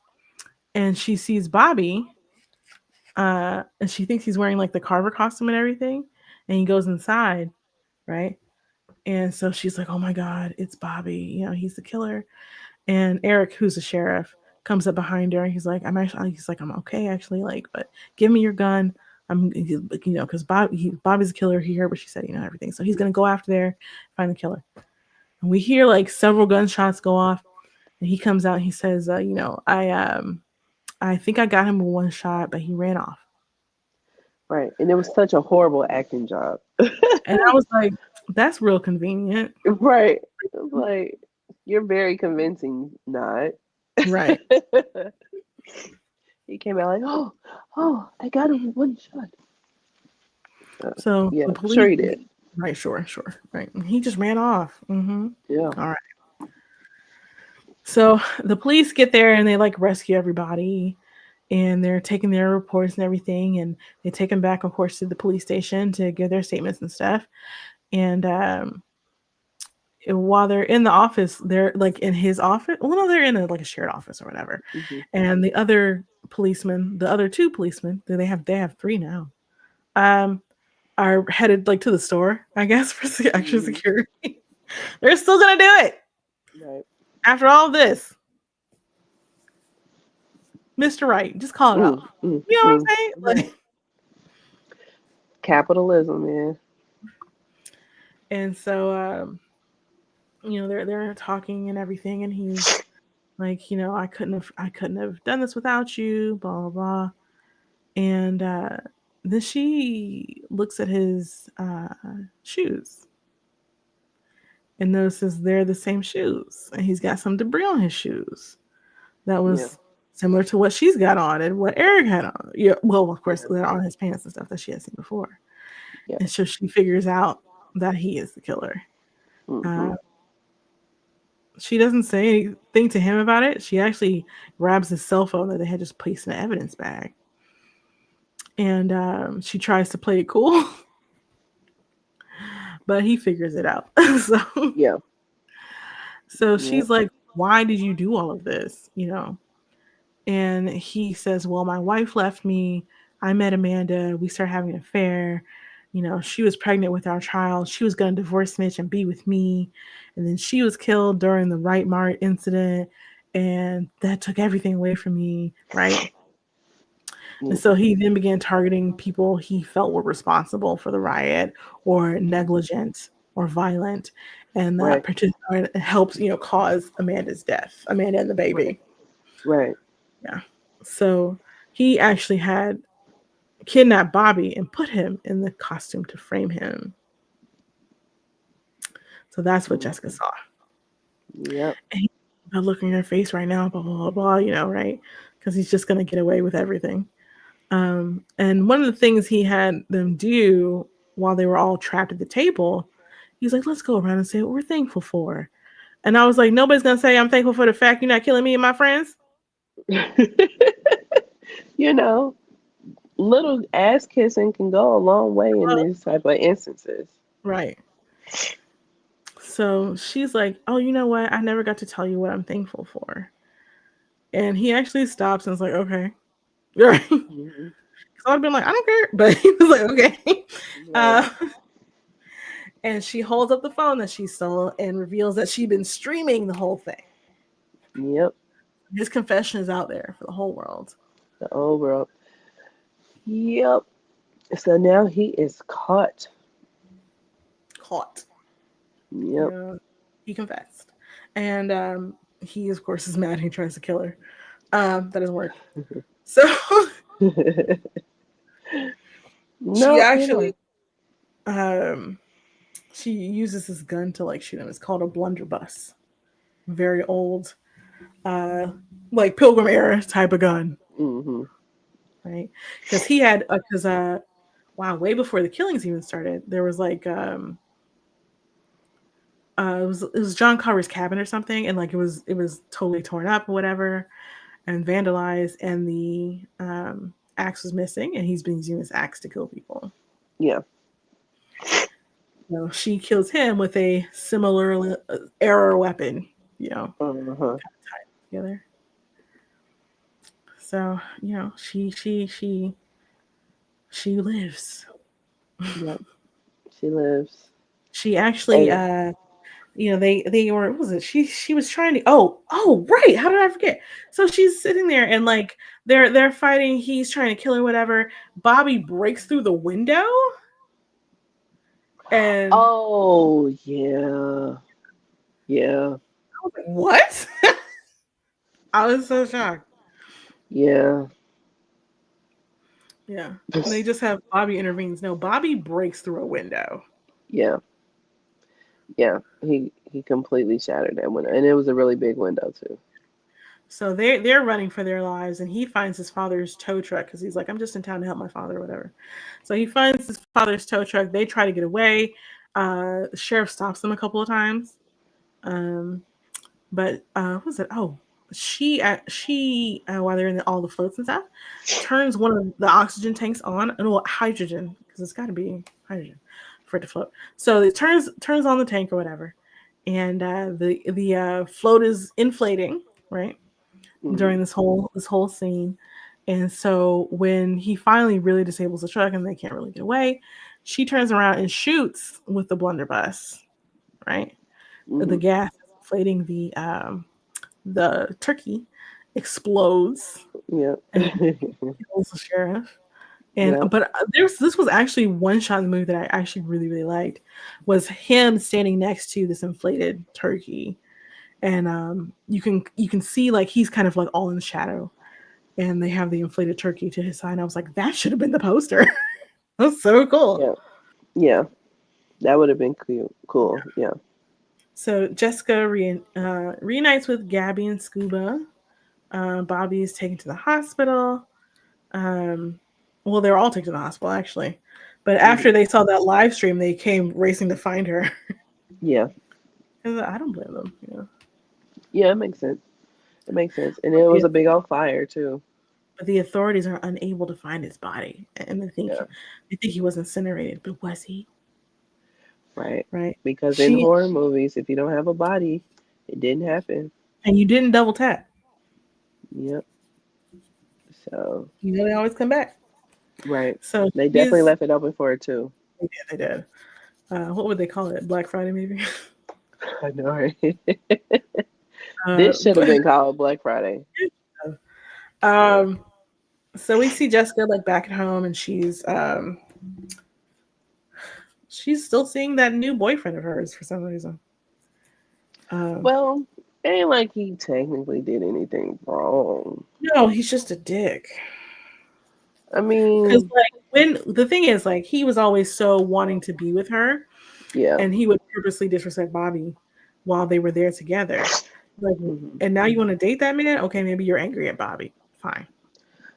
And she sees Bobby, and she thinks he's wearing like the Carver costume and everything. And he goes inside, right? And so she's like, "Oh my God, it's Bobby! He's the killer." And Eric, who's the sheriff, comes up behind her. And he's like, "I'm okay, actually. Like, but give me your gun. Because Bobby's a killer. He heard what she said, everything. So he's gonna go after there, find the killer." And we hear like several gunshots go off, and he comes out. And he says, I think I got him with one shot, but he ran off." Right. And it was such a horrible acting job. And I was like, "That's real convenient." Right. Like, you're very convincing, not. Right. He came out like, oh, I got him with one shot. So Yeah, the I'm sure police, he did. right? Sure, right. He just ran off. Yeah. All right. So the police get there and they like rescue everybody, and they're taking their reports and everything, and they take them back, of course, to the police station to give their statements and stuff. And while they're in the office, they're like in his office. Well, no, they're in like a shared office or whatever. Hmm. And the other two policemen, they have three now, um, are headed like to the store, I guess, for extra Hmm. security. They're still gonna do it Right. after all this. Mr. Right, just call it Mm, off. mm, You know what mm. I'm saying? Right. Capitalism, man. And so, they're talking and everything, and he's like, I couldn't have done this without you, blah blah blah. And then she looks at his shoes and notices they're the same shoes, and he's got some debris on his shoes that Yeah. was similar to what she's got on and what Eric had on. Yeah, well, of course, Yeah. they're on his pants and stuff that she had seen before. Yeah. And so she figures out that he is the killer. Hmm. Uh, she doesn't say anything to him about it. She actually grabs his cell phone that they had just placed in an evidence bag, and she tries to play it cool, but he figures it out. so, Yeah. so Yeah. she's like, why did you do all of this? You know, and he says, well, my wife left me. I met Amanda. We started having an affair. You know, she was pregnant with our child. She was going to divorce Mitch and be with me. And then she was killed during the Right Mart incident. And that took everything away from me. Right. And Mm, so he then began targeting people he felt were responsible for the riot or negligent or violent. And that right, particular helps, you know, cause Amanda's death, Amanda and the right, baby. right. Yeah. So he actually had kidnapped Bobby and put him in the costume to frame him. So that's what Jessica Mhm. saw. Yep. And he's not looking in her face right now, blah, blah, blah, blah, you know, right? Because he's just going to get away with everything. And one of the things he had them do while they were all trapped at the table, he's like, let's go around and say what we're thankful for. And I was like, nobody's going to say, I'm thankful for the fact you're not killing me and my friends. You know, little ass kissing can go a long way in these type of instances. Right. So she's like, oh, you know what? I never got to tell you what I'm thankful for. And he actually stops and is like, okay. Right. Because Mhm. I've been like, I don't care. But he was like, okay. Right. Uh, and she holds up the phone that she stole and reveals that she'd been streaming the whole thing. Yep. His confession is out there for the whole world. The overall. Yep. So now he is caught. Caught. Yep. Yeah. He confessed. And he, of course, is mad. He tries to kill her. That doesn't work. So she No, actually um, she uses this gun to like shoot him. It's called a blunderbuss. Very old, uh, like Pilgrim era type of gun, hmm right? Because he had, because wow, way before the killings even started, there was like it was John Carver's cabin or something, and like it was totally torn up or whatever and vandalized, and the axe was missing, and he's been using this axe to kill people. Yeah. So she kills him with a similar error weapon, you know, Uh-huh. together. So you know, she lives. Yep. She lives. She actually, And you know, they were, what was it? She was trying to. Oh, right. How did I forget? So she's sitting there and like they're fighting. He's trying to kill her, whatever. Bobby breaks through the window, and oh yeah. Yeah. I was like, what? I was so shocked. Yeah. Yeah, they just have Bobby intervenes. No, Bobby breaks through a window. Yeah. Yeah. He completely shattered that window. And it was a really big window too. So they're running for their lives, and he finds his father's tow truck because he's like, I'm just in town to help my father or whatever. So he finds his father's tow truck. They try to get away. The sheriff stops them a couple of times. Um, but what was it? Oh, she while they're in all the floats and stuff, turns one of the oxygen tanks on. No, hydrogen, because it's got to be hydrogen for it to float. So it turns on the tank or whatever, and the float is inflating, right, Hmm during this whole scene. And so when he finally really disables the truck and they can't really get away, she turns around and shoots with the blunderbuss, right? The hmm gas is inflating the turkey, explodes Yep. and kills the sheriff. And Yep. but this was actually one shot in the movie that I actually really really liked, was him standing next to this inflated turkey, and you can see like he's kind of like all in the shadow, and they have the inflated turkey to his side. And I was like, that should have been the poster. That's so cool. Yeah. Yeah. That would have been cool. Cool. Yeah. So Jessica reunites with Gabby and Scuba. Bobby is taken to the hospital. Um, well, they were all taken to the hospital actually, but after hmm they saw that live stream, they came racing to find her. Yeah. Because I don't blame them, you know. Yeah. It makes sense. It makes sense. And it was Yeah. a big old fire too. But the authorities are unable to find his body, and Yeah. they think he was incinerated. But was he? Right. Right? Because in She horror movies, if you don't have a body, it didn't happen. And you didn't double tap. Yep. So You know they always come back. right. So They definitely she's left it open for it too. yeah, they did. What would they call it? Black Friday, maybe. I know, right? Uh, This should have but been called Black Friday. Yeah. um, so we see Jessica like back at home, and she's still seeing that new boyfriend of hers for some reason. Um, Well, ain't like he technically did anything wrong. no, he's just a dick. I Because mean, like when the thing is like he was always so wanting to be with her, yeah. and he would purposely disrespect Bobby while they were there together. Like, Hmm. and now you want to date that man? Okay, maybe you're angry at Bobby. Fine,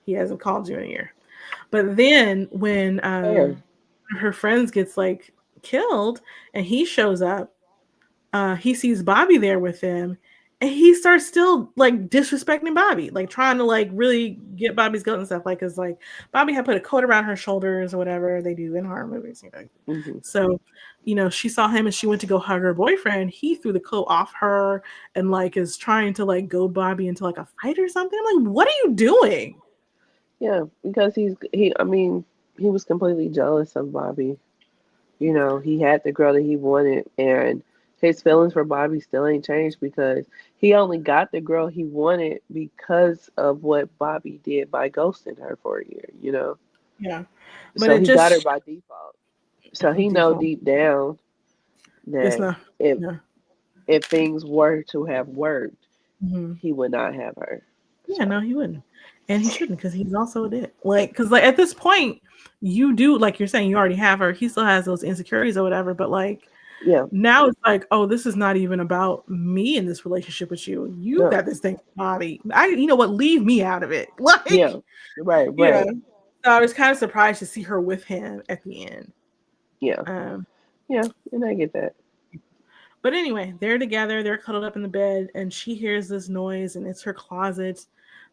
he hasn't called you in a year. But then when Fair. her friends gets like killed and he shows up, he sees Bobby there with them, and he starts still like disrespecting Bobby, like trying to like really get Bobby's guilt and stuff. Like, cause like Bobby had put a coat around her shoulders or whatever they do in horror movies, you know. Hmm. So, you know, she saw him and she went to go hug her boyfriend. He threw the coat off her and like is trying to like goad Bobby into like a fight or something. I'm like, what are you doing? Yeah, because he. I mean, he was completely jealous of Bobby. You know, he had the girl that he wanted, and his feelings for Bobby still ain't changed because he only got the girl he wanted because of what Bobby did by ghosting her for a year. You know, Yeah, but so it he got her just by default. So he know default. deep down It's that not. if Yeah. if things were to have worked, Mm-hmm. he would not have her. Yeah, no, So he wouldn't, and he shouldn't because he's also a dick. Like, because like at this point, you do like you're saying you already have her. He still has those insecurities or whatever, but like yeah, now it's like, oh, this is not even about me in this relationship with you. You no, got this thing, Bobby. You know what? Leave me out of it. Like, yeah, right, yeah. right, So I was kind of surprised to see her with him at the end. yeah, Um, yeah, and I get that. but anyway, they're together. They're cuddled up in the bed, and she hears this noise, and it's her closet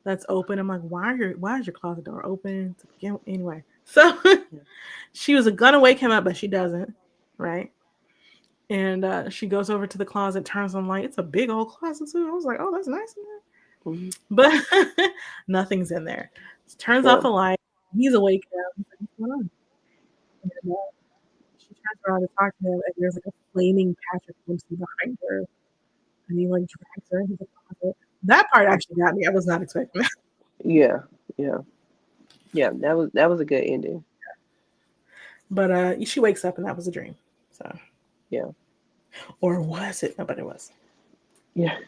that's open. I'm like, why is your closet door open to begin with? Anyway, so Yeah. she was gonna wake him up, but she doesn't, right? And she goes over to the closet, turns on light. It's a big old closet too. I was like, oh, that's nice in there, Hmm. but nothing's in there. She turns off Yeah. the light. He's awake now. He's like, what's going on? And, she turns around to talk to him, and there's like a flaming patch of crimson behind her, and he like drags her into the closet. That part actually got me. I was not expecting that. Yeah, yeah, yeah. That was a good ending. But she wakes up and that was a dream. So, Yeah, or was it? No, but it was. yeah.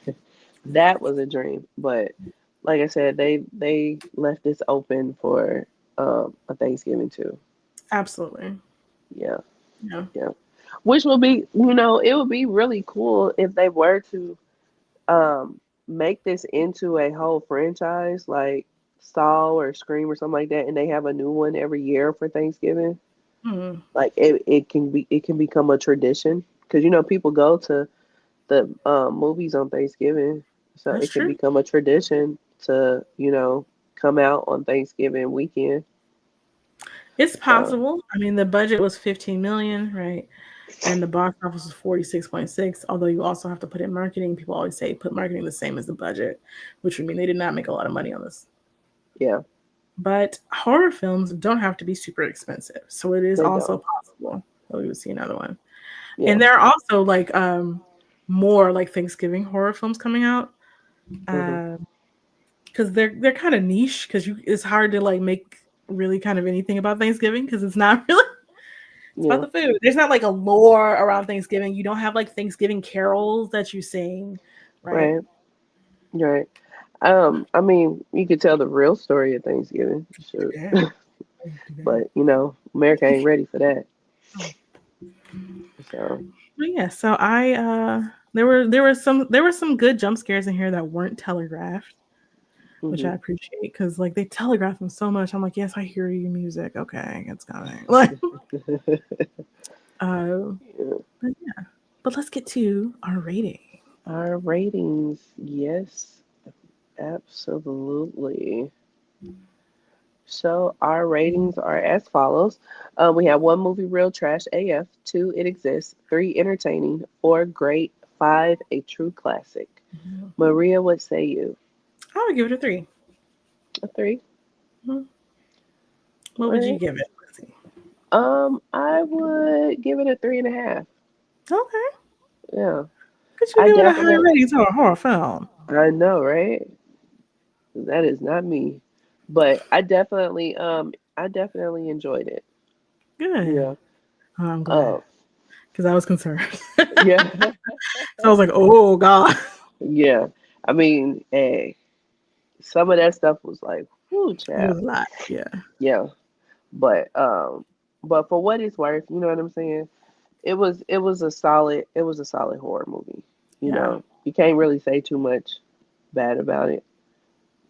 That was a dream. But like I said, they left this open for a Thanksgiving too. Absolutely. Yeah, Yeah. yeah. Which would be, it would be really cool if they were to make this into a whole franchise, like Saw or Scream or something like that, and they have a new one every year for Thanksgiving. Hmm. Like it can become a tradition because people go to the movies on Thanksgiving, so That's it can true. become a tradition to come out on Thanksgiving weekend. It's So possible. I mean, the budget was 15 million, right? And the box office was 46.6. Although you also have to put in marketing. People always say put marketing the same as the budget, which would mean they did not make a lot of money on this. yeah, But horror films don't have to be super expensive, so it is they also don't. possible that we would see another one. Yeah. And there are also like more like Thanksgiving horror films coming out. Hmm. Um, because they're kind of niche because you it's hard to like make really kind of anything about Thanksgiving because it's not really it's about Yeah. the food. There's not like a lore around Thanksgiving. You don't have like Thanksgiving carols that you sing, right? Right. Right. I mean, you could tell the real story of Thanksgiving, sure, Yeah, do that. but America ain't ready for that. So But yeah, so I there were some good jump scares in here that weren't telegraphed, which hmm. I appreciate because like they telegraph them so much. I'm like, yes, I hear you, music. Okay, it's coming. Like, uh, Yeah. but yeah, but let's get to our rating. Our ratings, yes, absolutely. So our ratings are as follows. We have one movie real trash AF, two it exists, three entertaining, four great, five a true classic. Mhm. Maria, what say you? I would give it a 3. A three? Mhm. All What would you right. give it? Let's see. I would give it a 3.5. Okay. Yeah. Could you I give it a higher definitely rating to a horror film? I know, right? That is not me. But I definitely enjoyed it. Good. Yeah. Oh, I'm glad. Um Because I was concerned. So yeah. I was like, oh, God. Yeah. I mean, hey, some of that stuff was like, whoo, It child. was a lot. Yeah. Yeah. But but for what it's worth, you know what I'm saying? It was a solid horror movie. You Yeah. know. You can't really say too much bad about it,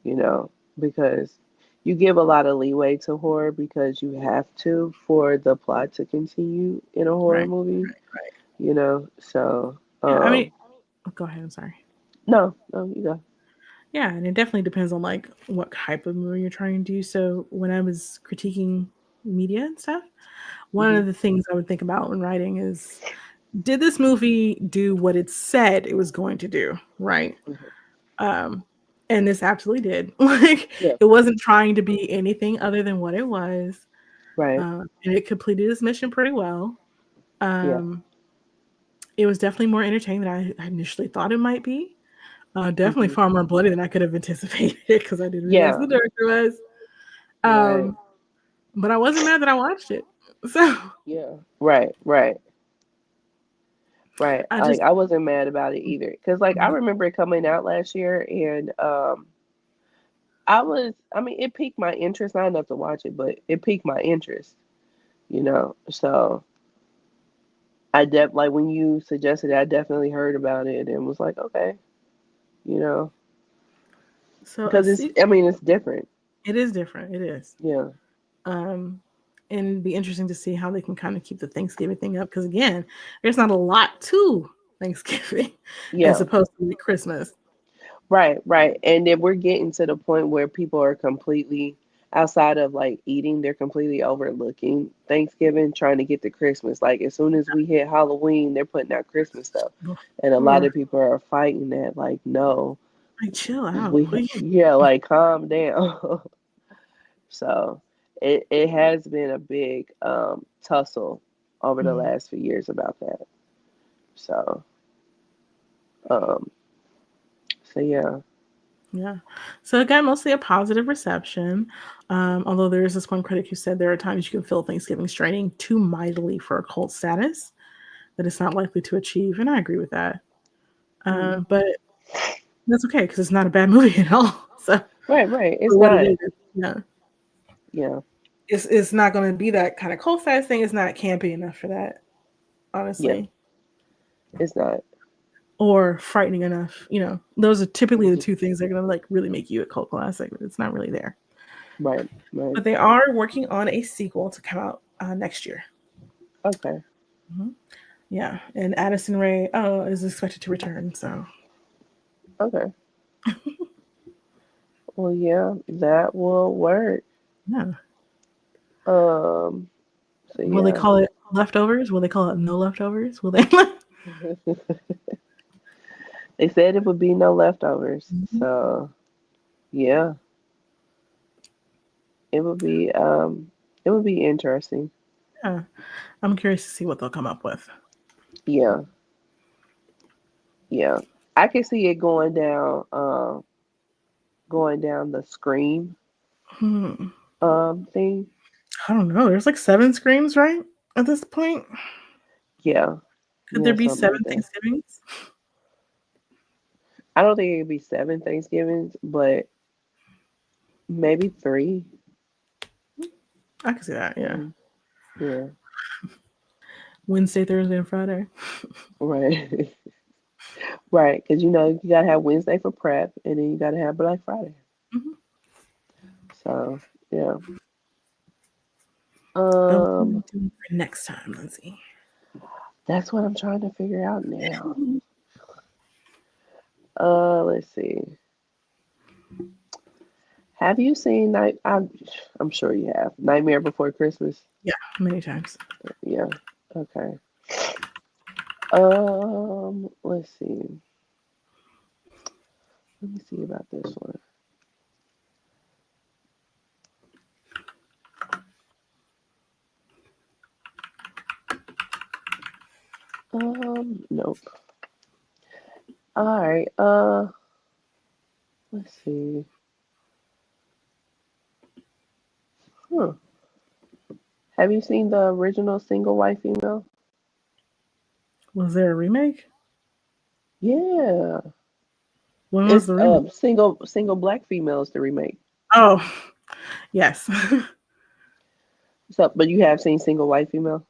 you know, because you give a lot of leeway to horror because you have to for the plot to continue in a horror Right. movie, Right. you know. So, Yeah. I mean, oh, go ahead. I'm sorry. no, no, you go. Yeah. And it definitely depends on like what type of movie you're trying to do. So when I was critiquing media and stuff, one Mhm. of the things I would think about when writing is, did this movie do what it said it was going to do? Right. Mhm. Um, and this absolutely did. Like, Yeah. it wasn't trying to be anything other than what it was. Right. And it completed its mission pretty well. Yeah. Um, it was definitely more entertaining than I initially thought it might be. Definitely Mhm. far more bloody than I could have anticipated because I didn't realize Yeah. the director was. Right. Um, but I wasn't mad that I watched it. So Yeah. Right. Right. Right. I Like just, I wasn't mad about it either, because like I remember it coming out last year, and I mean, it piqued my interest. Not enough to watch it, but it piqued my interest. You know, so like when you suggested it, I definitely heard about it and was like, okay, you know, so a because se- I mean, it's different. it is different. It is. Yeah. Um, and it'd be interesting to see how they can kind of keep the Thanksgiving thing up because again, there's not a lot to Thanksgiving as Yeah. opposed to like Christmas. Right. Right. And then we're getting to the point where people are completely outside of like eating, they're completely overlooking Thanksgiving, trying to get to Christmas. Like as soon as we hit Halloween, they're putting out Christmas stuff, and a lot Before, of people are fighting that. Like, no, like, chill out, please. yeah, like calm down. So it has been a big tussle over the Mm, last few years about that. So um yeah. yeah. So it got mostly a positive reception. Although there is this one critic who said there are times you can feel Thanksgiving straining too mightily for a cult status that it's not likely to achieve. And I agree with that. Mm. But that's okay because it's not a bad movie at all. So Right, right. It's for what it not. is, yeah. Yeah. It's not going to be that kind of cult size thing. It's not campy enough for that, Yeah. honestly, It's not. or frightening enough. You know, those are typically the Mhm. two things that are going to like really make you a cult classic. But it's not really there. Right, right. But they are working on a sequel to come out next year. Okay. Hmm. Yeah, and Addison Rae is expected to return. So Okay. Well, yeah, that will work. yeah, Um, so will they yeah. call it leftovers? Will they call it no leftovers? Will they? They said it would be no leftovers. Mhm. So yeah, it would be interesting. Yeah, I'm curious to see what they'll come up with. Yeah, yeah. I can see it going down the Scream Hmm. thing. I don't know. There's like 7 screams, right? At this point, Yeah. could there Yeah, be something seven like that. Thanksgivings? I don't think it could be 7 Thanksgivings, but maybe 3. I can see that. Yeah, Mm, yeah. Wednesday, Thursday, and Friday. Right. Right. Because you gotta have Wednesday for prep, and then you gotta have Black Friday. Hmm. So yeah. But what are Um, we doing for next time, Lindsay? that's what I'm trying to figure out now. Let's see. Have you seen Night? I'm sure you have Nightmare Before Christmas. Yeah, many times. Yeah. Okay. Let's see. Let me see about this one. Nope. All right. Let's see. Huh. Have you seen the original Single White Female? Was there a remake? Yeah. When was It's the remake? single black females the remake. Oh, yes. So, but you have seen Single White Female?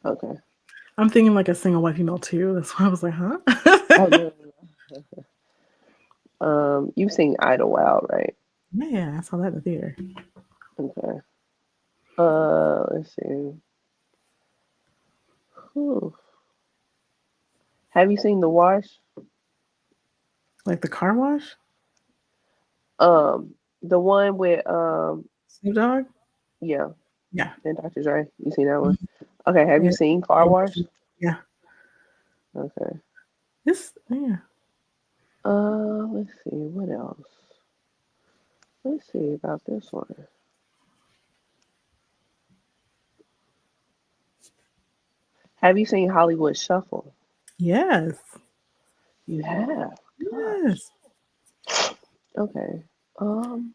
Okay. I'm thinking like a single white female too. That's why I was like, huh? Oh no, no, no. You've seen Idlewild, right? Yeah, I saw that in the theater. Okay. Let's see. Whew. Have you seen The Wash? Like the car wash? The one with Snoop Dogg? yeah, Yeah. and Dr. Dre. You seen that one? Mhm. Okay. Have you Yeah. seen Car Wash? Yeah. Okay. Yeah. Let's see. What else? Let's see about this one. Have you seen Hollywood Shuffle? Yes. You have. Gosh. Yes. Okay. Um.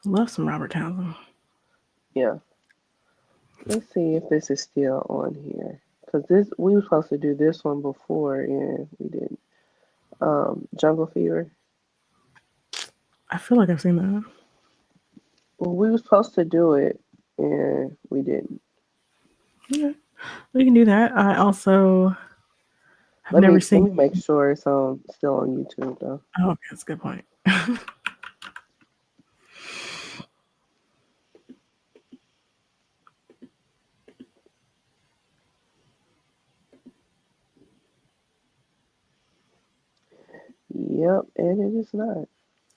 Love some Robert Townsend. Yeah. Let's see if this is still on here. Cause this we were supposed to do this one before and we didn't. Jungle Fever. I feel like I've seen that. Well, we were supposed to do it and we didn't. Yeah. We can do that. I also have Let never me let seen. me make sure it's on still on YouTube though. Oh, okay, that's a good point. Yep, and it is not.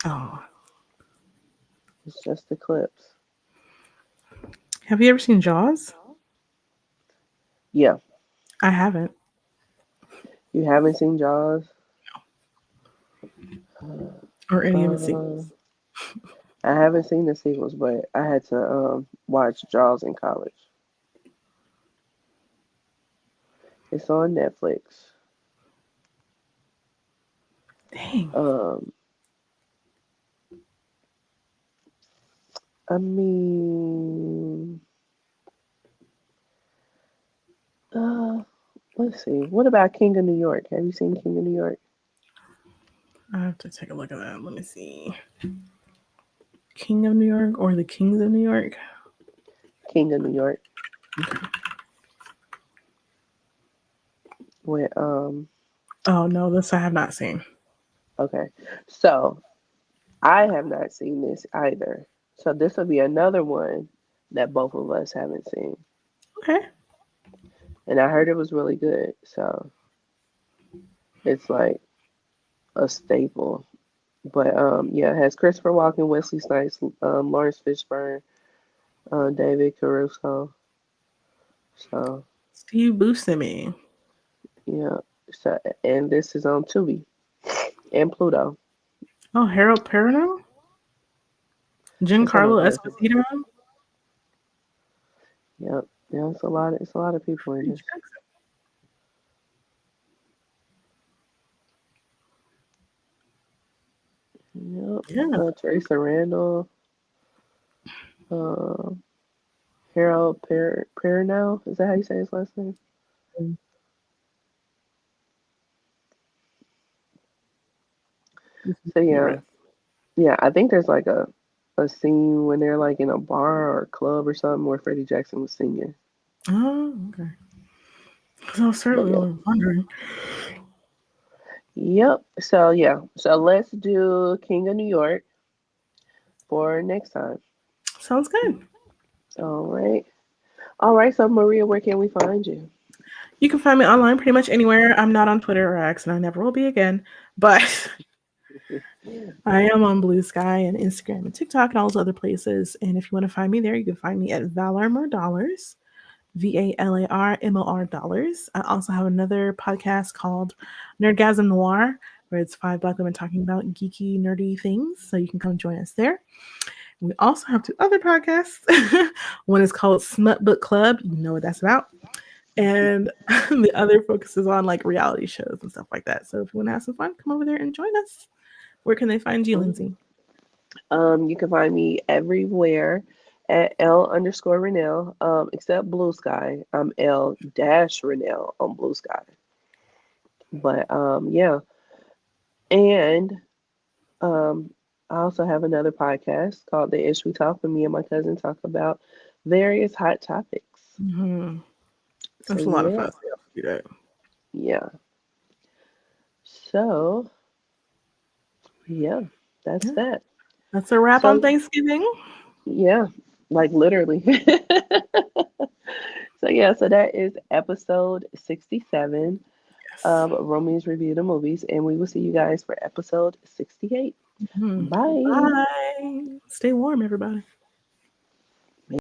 Oh. It's just the clips. Have you ever seen Jaws? Yeah. I haven't. You haven't seen Jaws? Or any of the Uh, sequels. I haven't seen the sequels, but I had to watch Jaws in college. It's on Netflix. Dang. Um, I mean, uh, let's see. What about King of New York? Have you seen King of New York? I have to take a look at that. Let me see. King of New York or the Kings of New York? King of New York Okay. with Oh no, this I have not seen. okay. So I have not seen this either. So this will be another one that both of us haven't seen. Okay. And I heard it was really good. So it's like a staple. But yeah, it has Christopher Walken, Wesley Snipes, Lawrence Fishburne, David Caruso. So Steve Buscemi. yeah. So and this is on Tubi and Pluto. Oh, Harold Perrineau? It's on a Giancarlo bunch of them. Esposito? Yep. Yeah, it's a lot of people in Freddie this. Jackson. Yep. Yeah. Teresa Randall, uh, Harold Perrineau. Is that how you say his last name? This is So yeah, right. yeah. I think there's like a scene when they're like in a bar or a club or something where Freddie Jackson was singing. Oh, okay. So I was But certainly yeah, wondering. yep. So yeah, so let's do King of New York for next time. Sounds good. All right, all right. So Maria, where can we find you? You can find me online pretty much anywhere. I'm not on Twitter or X, and I never will be again. But I am on Blue Sky and Instagram and TikTok and all those other places. And if you want to find me there, you can find me at Valor More Dollars. VALARMOR dollars. I also have another podcast called Nerdgasm Noir, where it's five Black women talking about geeky, nerdy things. So you can come join us there. We also have two other podcasts. One is called Smut Book Club. You know what that's about. And the other focuses on like reality shows and stuff like that. So if you want to have some fun, come over there and join us. Where can they find you, Lindsay? You can find me everywhere at L_Renell, except Blue Sky. I'm L-Renell on Blue Sky. But yeah. And um I also have another podcast called The Ish We Talk, where me and my cousin talk about various hot topics. Mm-hmm. So That's a lot of yeah, fun. So you have to do that. yeah. So yeah, that's Yeah. that. That's a wrap on So Thanksgiving. yeah, like literally. So yeah, so that is episode 67 Yes. of Roomies Review the Movies, and we will see you guys for episode 68. Mhm. Bye. Bye. Stay warm, everybody.